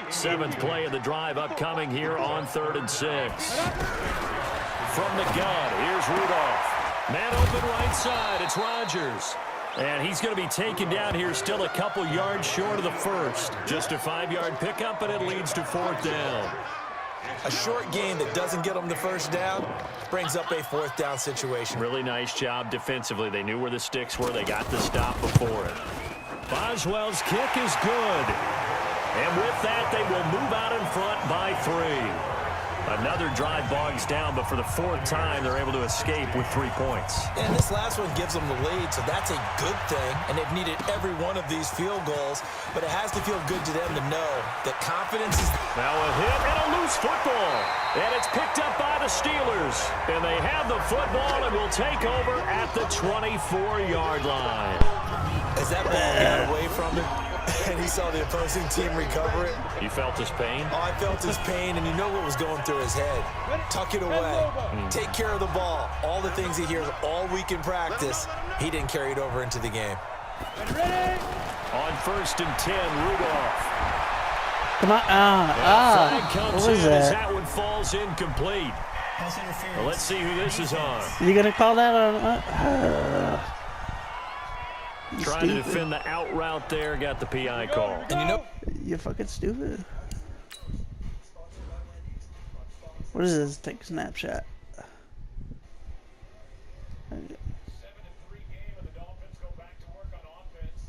7th play of the drive upcoming here on 3rd and 6. From the gun, here's Rudolph. Man open right side, it's Rodgers. And he's going to be taken down here still a couple yards short of the first. Just a 5-yard pickup, and it leads to 4th down. A short gain that doesn't get them the first down brings up a 4th down situation. Really nice job defensively. They knew where the sticks were. They got the stop before it. Boswell's kick is good. And with that, they will move out in front by 3. Another drive bogs down, but for the 4th time, they're able to escape with 3 points. And this last one gives them the lead, so that's a good thing. And they've needed every one of these field goals, but it has to feel good to them to know that confidence is... Now a hit and a loose football. And it's picked up by the Steelers. And they have the football and will take over at the 24-yard line. As that ball got away from him, and he saw the opposing team recover it. You felt his pain? Oh, I felt his pain, and you know what was going through his head. Tuck it away. Take care of the ball. All the things he hears all week in practice, he didn't carry it over into the game. On 1st and 10, Rudolph. Come on. What was that? As that one falls incomplete. Pass interference. Well, let's see who this is on. You gonna call that on? Trying to defend the out route there, got the PI call. And you know, You're fucking stupid. What is this? Take a snapshot. 7-3 game, and the Dolphins go back to work on offense.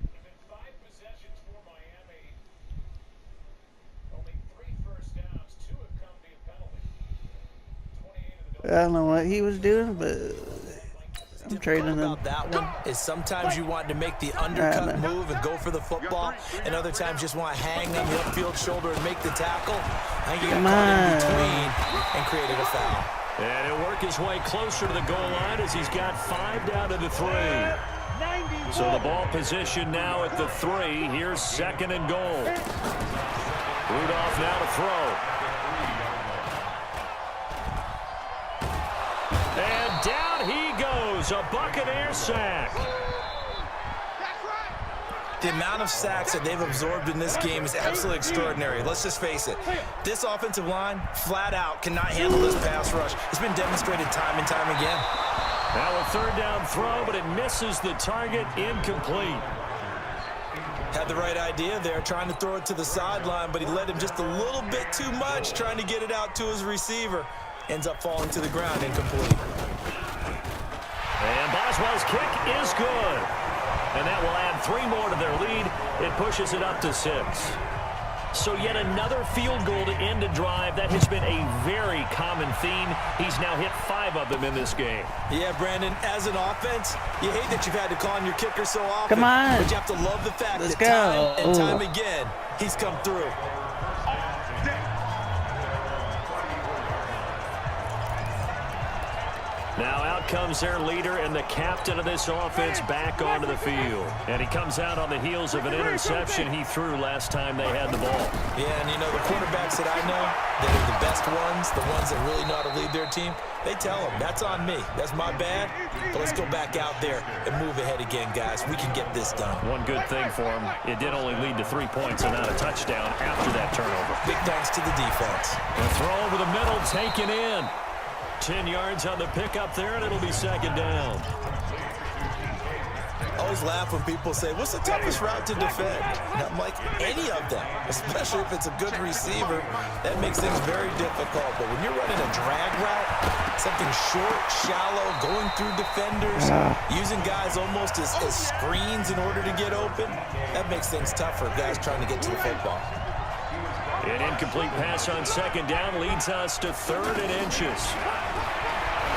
There's been 5 possessions for Miami. Only 3 first downs. 2 have come via penalty. 28 of the I don't know what he was doing, but I'm trading him. about that one is sometimes you want to make the undercut move and go for the football, and other times just want to hang on the upfield shoulder and make the tackle. I think you got caught in between and created a foul. And he'll work his way closer to the goal line as he's got 5 down to the 3. So the ball position now at the 3. Here's 2nd and goal. Rudolph now to throw. And down he goes. A Buccaneer sack. The amount of sacks that they've absorbed in this game is absolutely extraordinary. Let's just face it. This offensive line, flat out, cannot handle this pass rush. It's been demonstrated time and time again. Now a third down throw, but it misses the target, incomplete. Had the right idea there, trying to throw it to the sideline, but he led him just a little bit too much, trying to get it out to his receiver. Ends up falling to the ground, incomplete. And Boswell's kick is good. And that will add 3 more to their lead. It pushes it up to 6. So yet another field goal to end a drive. That has been a very common theme. He's now hit 5 of them in this game. Yeah, Brandon, as an offense, you hate that you've had to call on your kicker so often. Come on. But you have to love the fact Let's that go. time and time again, he's come through. Now out comes their leader and the captain of this offense back onto the field. And he comes out on the heels of an interception he threw last time they had the ball. Yeah, and you know, the quarterbacks that I know that are the best ones, the ones that really know how to lead their team, they tell them, that's on me. That's my bad. But let's go back out there and move ahead again, guys. We can get this done. One good thing for him, it did only lead to 3 points and not a touchdown after that turnover. Big thanks to the defense. The throw over the middle, taken in. 10 yards on the pickup there, and it'll be second down. I always laugh when people say, what's the toughest route to defend? And I'm like, any of them, especially if it's a good receiver. That makes things very difficult. But when you're running a drag route, something short, shallow, going through defenders, using guys almost as screens in order to get open, that makes things tougher, guys trying to get to the football. An incomplete pass on second down leads us to 3rd and inches.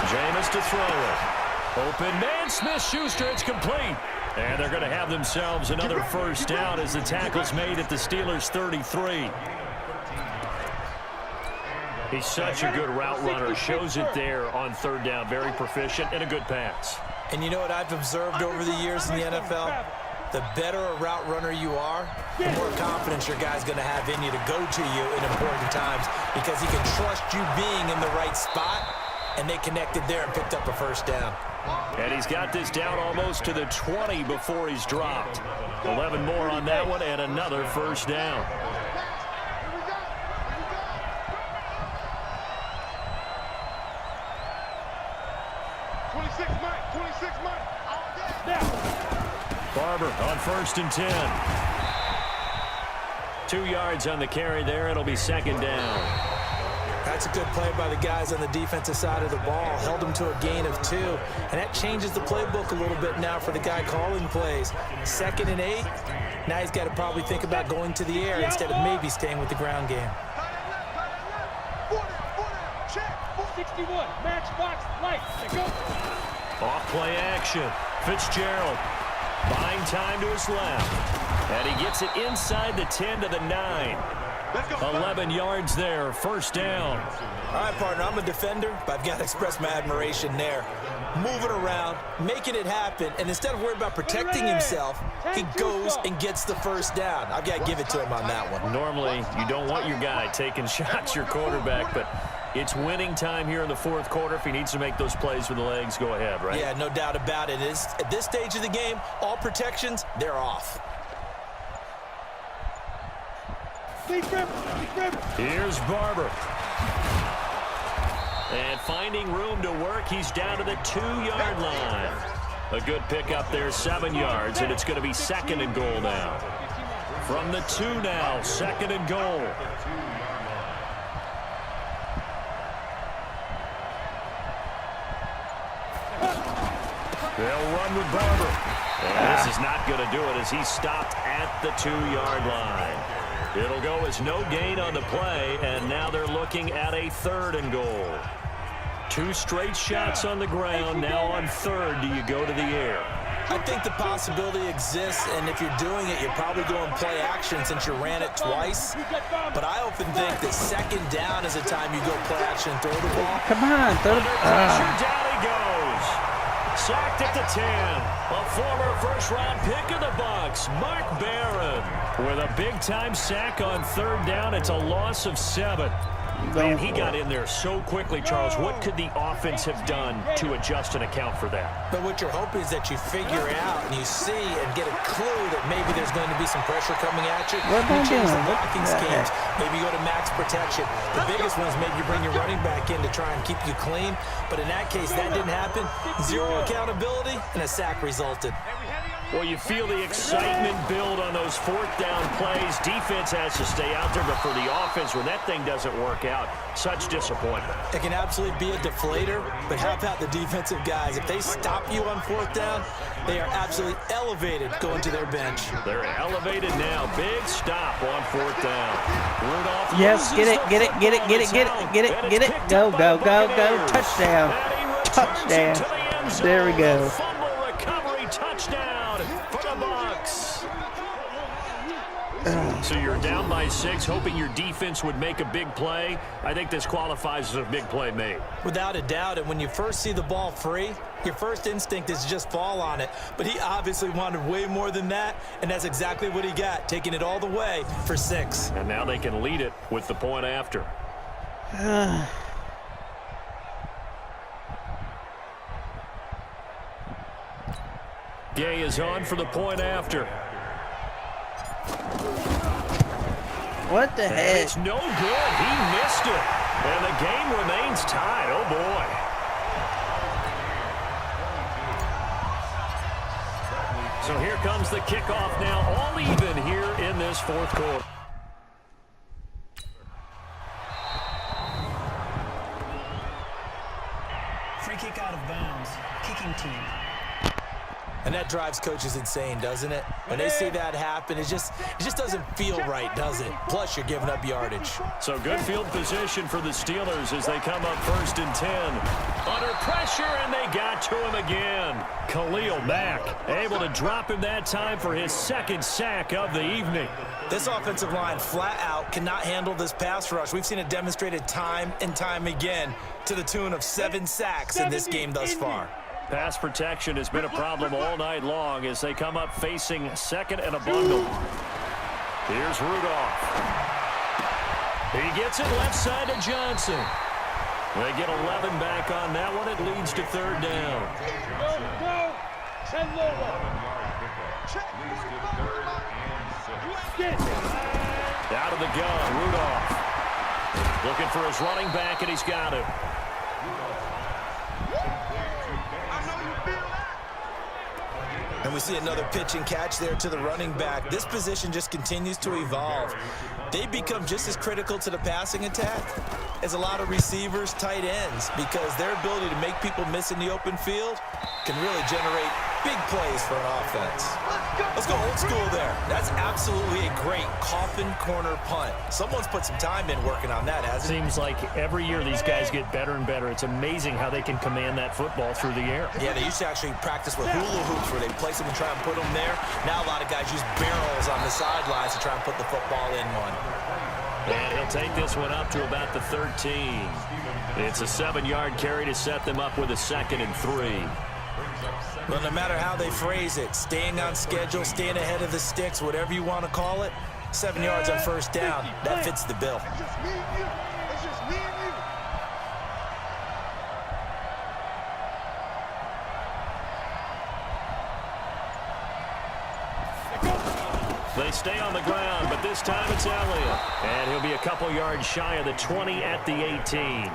Jameis to throw it. Open man, Smith-Schuster, it's complete. And they're going to have themselves another first down as the tackle's made at the Steelers' 33. He's such a good route runner. Shows it there on 3rd down. Very proficient and a good pass. And you know what I've observed over the years in the NFL? The better a route runner you are, the more confidence your guy's going to have in you to go to you in important times because he can trust you being in the right spot, and they connected there and picked up a first down. And he's got this down almost to the 20 before he's dropped. 11 more on that one and another first down. Barber on 1st and 10. 2 yards on the carry there. It'll be second down. That's a good play by the guys on the defensive side of the ball. Held them to a gain of 2. And that changes the playbook a little bit now for the guy calling plays. 2nd and 8. Now he's got to probably think about going to the air instead of maybe staying with the ground game. 61, matchbox, light, go. Off play action. Fitzgerald buying time to his left. And he gets it inside the 10 to the 9. 11 yards there, first down. All right, partner, I'm a defender, but I've got to express my admiration there. Moving around, making it happen, and instead of worrying about protecting himself, he goes and gets the first down. I've got to give it to him on that one. Normally, you don't want your guy taking shots, your quarterback, but it's winning time here in the 4th quarter. If he needs to make those plays with the legs, go ahead, right? Yeah, no doubt about it. At this stage of the game, all protections, they're off. Here's Barber. And finding room to work, he's down to the 2-yard line. A good pickup there, 7 yards, and it's going to be 2nd and goal now. From the 2 now, 2nd and goal. They'll run with Barber. And this is not going to do it as he's stopped at the 2-yard line. It'll go as no gain on the play, and now they're looking at a 3rd and goal. 2 straight shots on the ground. Now on 3rd, do you go to the air? I think the possibility exists, and if you're doing it, you're probably going play action since you ran it twice. But I often think that 2nd down is the time you go play action and throw the ball. Come on, throw the Pressure, down he goes. Sacked at the 10. A former first-round pick of the Bucs, Mark Barron. With a big-time sack on 3rd down, it's a loss of 7. And he got in there so quickly, Charles. What could the offense have done to adjust and account for that? But what you're hoping is that you figure out and you see and get a clue that maybe there's going to be some pressure coming at you. You change the blocking schemes. Maybe you go to max protection. The biggest one is maybe you bring your running back in to try and keep you clean. But in that case, that didn't happen. Zero accountability, and a sack resulted. Well, you feel the excitement build on those fourth down plays. Defense has to stay out there, but for the offense, when that thing doesn't work out, such disappointment. It can absolutely be a deflator, but how about the defensive guys? If they stop you on fourth down, they are absolutely elevated going to their bench. They're elevated now. Big stop on fourth down. Rudolph. Yes, get it. Go. Touchdown. There we go. Fumble recovery touchdown for the Bucs. So you're down by 6, hoping your defense would make a big play. I think this qualifies as a big play made. Without a doubt, and when you first see the ball free, your first instinct is to just fall on it. But he obviously wanted way more than that, and that's exactly what he got, taking it all the way for 6. And now they can lead it with the point after. Gay is on for the point after. What the heck? It's no good. He missed it. And the game remains tied. Oh, boy. So here comes the kickoff now, all even here in this fourth quarter. Free kick out of bounds. Kicking team. And that drives coaches insane, doesn't it? When they see that happen, it just doesn't feel right, does it? Plus, you're giving up yardage. So good field position for the Steelers as they come up 1st and 10. Under pressure, and they got to him again. Khalil Mack able to drop him that time for his 2nd sack of the evening. This offensive line flat out cannot handle this pass rush. We've seen it demonstrated time and time again to the tune of 7 sacks in this game thus far. Pass protection has been a problem all night long as they come up facing 2nd and a bundle. Here's Rudolph. He gets it left side to Johnson. They get 11 back on that one. It leads to 3rd down. Go. Send lower. Out of the gun, Rudolph. Looking for his running back, and he's got it. And we see another pitch and catch there to the running back. This position just continues to evolve. They become just as critical to the passing attack as a lot of receivers, tight ends, because their ability to make people miss in the open field can really generate big plays for an offense. Let's go old school there. That's absolutely a great coffin corner punt. Someone's put some time in working on that, hasn't it? Seems like every year these guys get better and better. It's amazing how they can command that football through the air. Yeah, they used to actually practice with hula hoops where they place them and try and put them there. Now a lot of guys use barrels on the sidelines to try and put the football in one. And he'll take this one up to about the 13. It's a 7-yard carry to set them up with a 2nd and 3. Well, no matter how they phrase it, staying on schedule, staying ahead of the sticks, whatever you want to call it, 7 yards on 1st down, that fits the bill. It's just me and you. It's just me and you. They stay on the ground, but this time it's Elliott. And he'll be a couple yards shy of the 20 at the 18.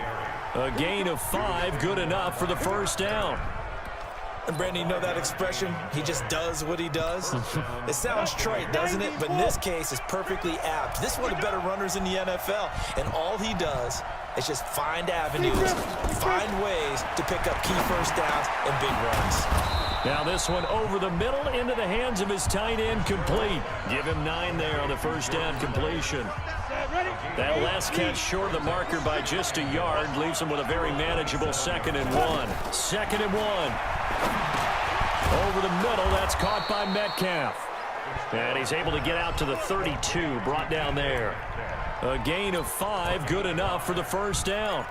A gain of 5, good enough for the 1st down. And Brandon, you know that expression? He just does what he does. It sounds trite, doesn't it? But in this case, it's perfectly apt. This is one of the better runners in the NFL. And all he does is just find avenues, find ways to pick up key 1st downs and big runs. Now this one over the middle into the hands of his tight end, complete. Give him 9 there on the 1st down completion. That last catch short of the marker by just a yard leaves him with a very manageable 2nd and 1. 2nd and 1. Over the middle, that's caught by Metcalf. And he's able to get out to the 32, brought down there. A gain of 5, good enough for the 1st down.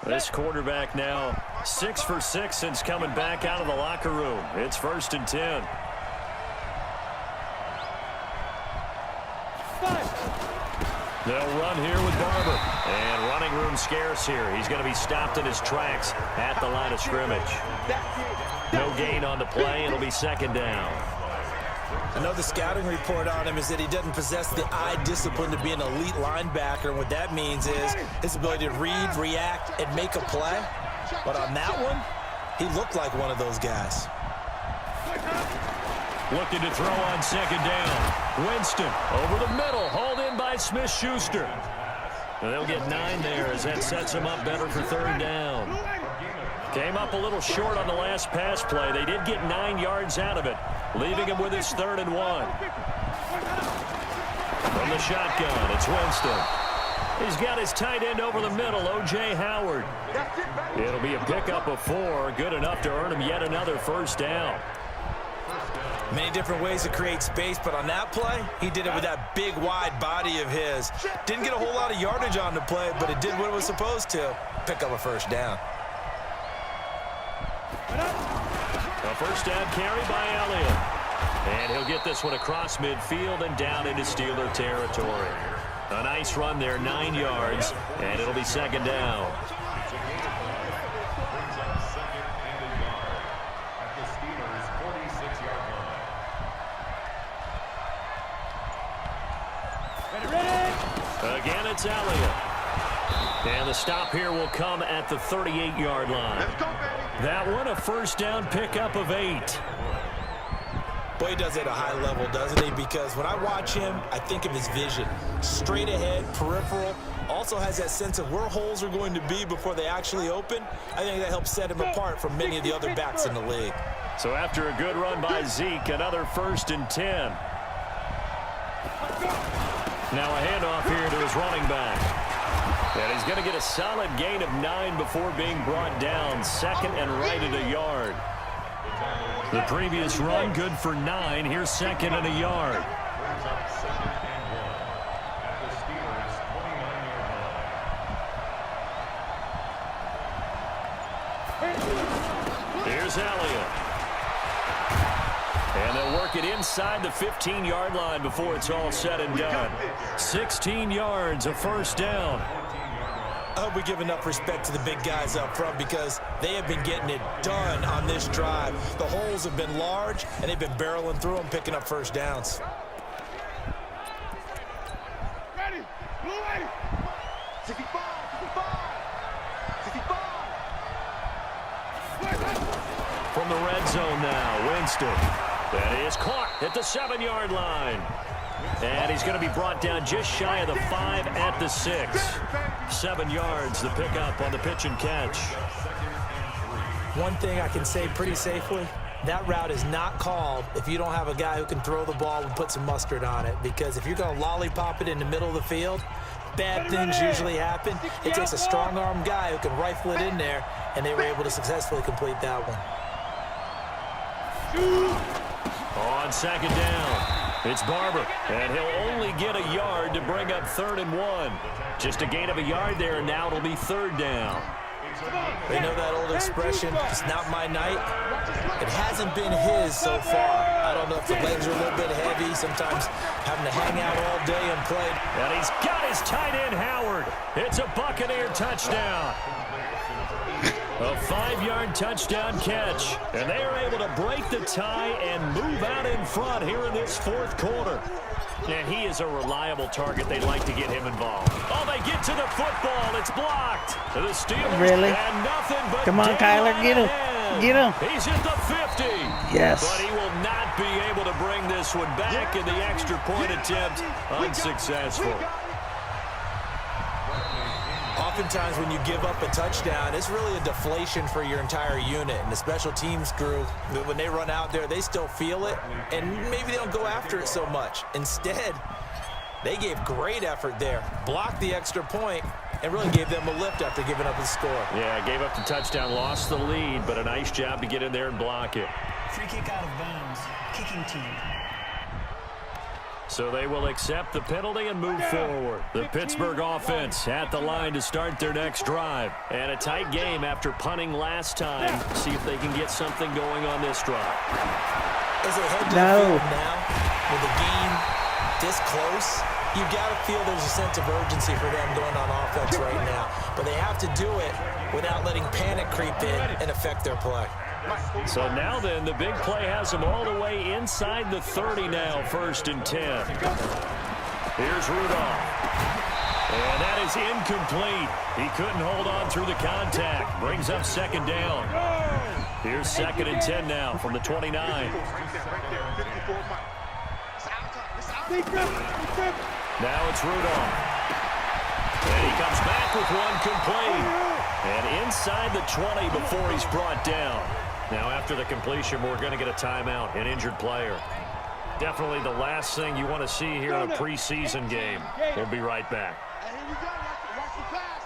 This quarterback now 6 for 6 since coming back out of the locker room. It's 1st and 10. They'll run here with Barber. And running room scarce here. He's going to be stopped in his tracks at the line of scrimmage. No gain on the play. It'll be second down. I know the scouting report on him is that he doesn't possess the eye discipline to be an elite linebacker. And what that means is his ability to read, react, and make a play. But on that one, he looked like one of those guys. Looking to throw on second down. Winston over the middle, hauled in by Smith-Schuster. And they'll get 9 there as that sets him up better for third down. Came up a little short on the last pass play. They did get 9 yards out of it, leaving him with his 3rd and 1. From the shotgun, it's Winston. He's got his tight end over the middle, O.J. Howard. It'll be a pickup of 4, good enough to earn him yet another first down. Many different ways to create space, but on that play, he did it with that big, wide body of his. Didn't get a whole lot of yardage on the play, but it did what it was supposed to. Pick up a first down. A first down carry by Elliott. And he'll get this one across midfield and down into Steeler territory. A nice run there, 9 yards, and it'll be second down. Again, it's Elliott. And the stop here will come at the 38-yard line. That one, a first down pickup of 8. Boy, he does it at a high level, doesn't he? Because when I watch him, I think of his vision. Straight ahead, peripheral. Also has that sense of where holes are going to be before they actually open. I think that helps set him apart from many of the other backs in the league. So after a good run by Zeke, another 1st and 10. Now a handoff here to his running back. And he's going to get a solid gain of 9 before being brought down. 2nd and right at a yard. The previous run good for 9. Here's 2nd and a yard. Here's Elliott. And they'll work it inside the 15-yard line before it's all said and done. 16 yards, a first down. I hope we give enough respect to the big guys up front because they have been getting it done on this drive. The holes have been large, and they've been barreling through them, picking up first downs. Ready, blue ready. 65, 65, 65. From the red zone now, Winston. That is caught at the 7-yard line. And he's going to be brought down just shy of the 5 at the 6. 7 yards, the pickup on the pitch and catch. One thing I can say pretty safely, that route is not called if you don't have a guy who can throw the ball and put some mustard on it. Because if you're going to lollipop it in the middle of the field, bad things usually happen. It takes a strong-arm guy who can rifle it in there, and they were able to successfully complete that one. On second down, it's Barber, and he'll only get a yard to bring up 3rd and 1. Just a gain of a yard there, and now it'll be 3rd down. They know that old expression, it's not my night. It hasn't been his so far. I don't know if the legs are a little bit heavy, sometimes having to hang out all day and play. And he's got his tight end, Howard. It's a Buccaneer touchdown. A 5-yard touchdown catch. And they are able to break the tie and move out in front here in this 4th quarter. And he is a reliable target. They like to get him involved. Oh, they get to the football. It's blocked. The Steelers Really? and nothing but Come on, Kyler, get him. Get him. He's at the 50. Yes. But he will not be able to bring this one back in the extra point attempt. Unsuccessful. Oftentimes when you give up a touchdown, it's really a deflation for your entire unit. And the special teams crew, when they run out there, they still feel it. And maybe they don't go after it so much. Instead, they gave great effort there. Blocked the extra point and really gave them a lift after giving up the score. Yeah, gave up the touchdown, lost the lead, but a nice job to get in there and block it. Free kick out of bounds. Kicking team. So they will accept the penalty and move forward. The Pittsburgh offense at the line to start their next drive. And a tight game after punting last time. See if they can get something going on this drive. As they head to the field now, with the game this close, You've got to feel there's a sense of urgency for them going on offense right now. But they have to do it without letting panic creep in and affect their play. So now then, the big play has them all the way inside the 30 now, 1st and 10. Here's Rudolph. And that is incomplete. He couldn't hold on through the contact. Brings up 2nd down. Here's 2nd and 10 now from the 29. Now it's Rudolph. And he comes back with one complete. And inside the 20 before he's brought down. Now after the completion, we're going to get a timeout, an injured player. Definitely the last thing you want to see here in a preseason game. We'll be right back. And here we go. Watch the pass.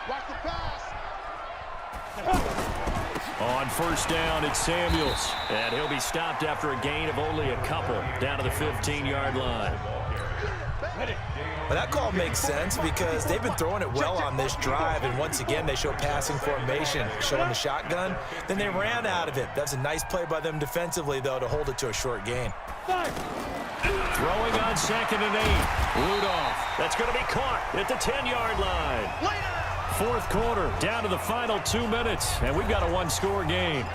Watch the pass. On 1st down, it's Samuels. And he'll be stopped after a gain of only a couple down to the 15-yard line. Well, that call makes sense because they've been throwing it well on this drive, and once again they show passing formation, showing the shotgun. Then they ran out of it. That's a nice play by them defensively, though, to hold it to a short gain. Throwing on 2nd and 8. Rudolph. That's going to be caught at the 10-yard line. 4th quarter, down to the final 2 minutes, and we've got a one-score game.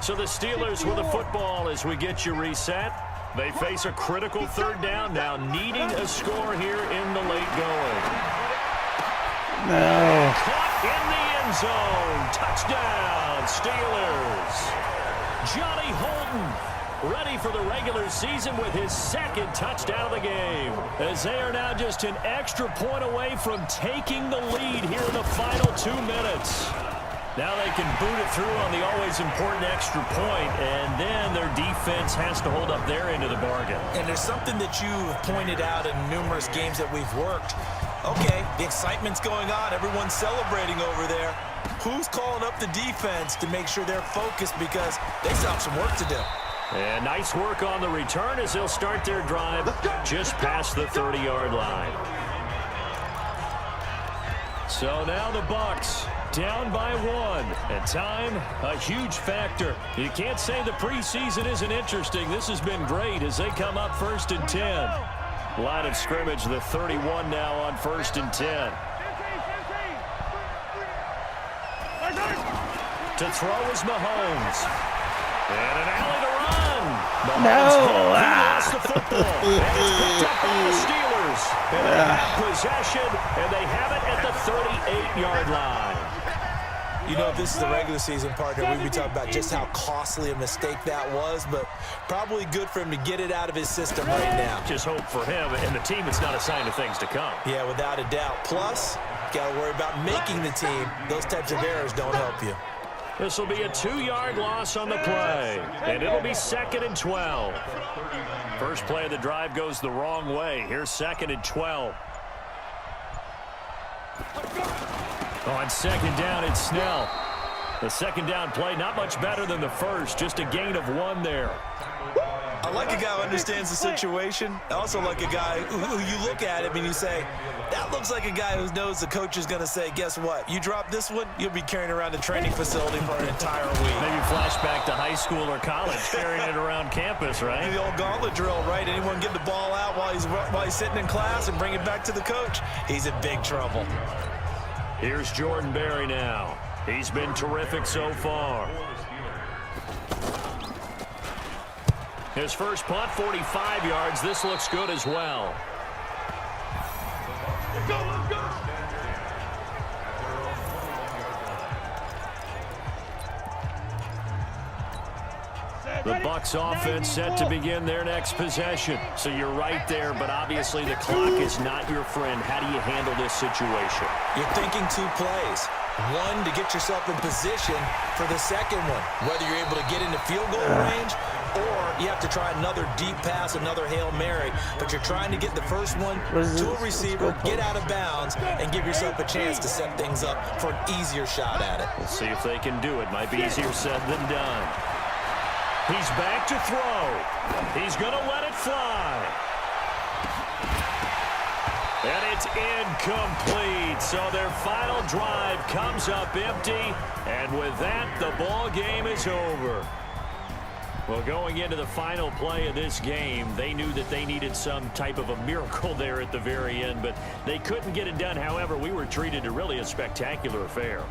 So the Steelers with the football as we get you reset. They face a critical 3rd down now, needing a score here in the late going. No. Caught in the end zone. Touchdown, Steelers. Johnny Holden ready for the regular season with his 2nd touchdown of the game, as they are now just an extra point away from taking the lead here in the final 2 minutes. Now they can boot it through on the always important extra point, and then their defense has to hold up their end of the bargain. And there's something that you've pointed out in numerous games that we've worked. Okay, the excitement's going on. Everyone's celebrating over there. Who's calling up the defense to make sure they're focused, because they still have some work to do. And nice work on the return as they'll start their drive just past the 30-yard line. So now the Bucs down by 1, and time, a huge factor. You can't say the preseason isn't interesting. This has been great as they come up 1st and 10. Line of scrimmage, the 31 now on 1st and 10. To throw is Mahomes. And an alley to run. Mahomes he lost the football. And it's picked up by the Steelers. And they have possession, and they have it at the 38-yard line. You know, if this is the regular season, partner, we'd be talking about just how costly a mistake that was, but probably good for him to get it out of his system right now. Just hope for him and the team it's not a sign of things to come. Yeah, without a doubt. Plus, got to worry about making the team. Those types of errors don't help you. This will be a 2-yard loss on the play, and it'll be 2nd and 12. First play of the drive goes the wrong way. Here's 2nd and 12. On 2nd down, it's Snell. The 2nd down play, not much better than the first, just a gain of 1 there. I like a guy who understands the situation. I also like a guy who you look at him and you say, that looks like a guy who knows the coach is going to say, guess what? You drop this one, you'll be carrying around the training facility for an entire week. Maybe flashback to high school or college, carrying it around campus, right? The old gauntlet drill, right? Anyone get the ball out while he's sitting in class and bring it back to the coach? He's in big trouble. Here's Jordan Berry now. He's been terrific so far. His first punt, 45 yards. This looks good as well. Let's go, let's go. The Bucs offense set to begin their next possession. So you're right there, but obviously the clock is not your friend. How do you handle this situation? You're thinking 2 plays. One, to get yourself in position for the second one, whether you're able to get into field goal range or you have to try another deep pass, another Hail Mary. But you're trying to get the first one to a receiver, get out of bounds, and give yourself a chance to set things up for an easier shot at it. We'll see if they can do it. Might be easier said than done. He's back to throw. He's going to let it fly. And it's incomplete. So their final drive comes up empty. And with that, the ball game is over. Well, going into the final play of this game, they knew that they needed some type of a miracle there at the very end, but they couldn't get it done. However, we were treated to really a spectacular affair.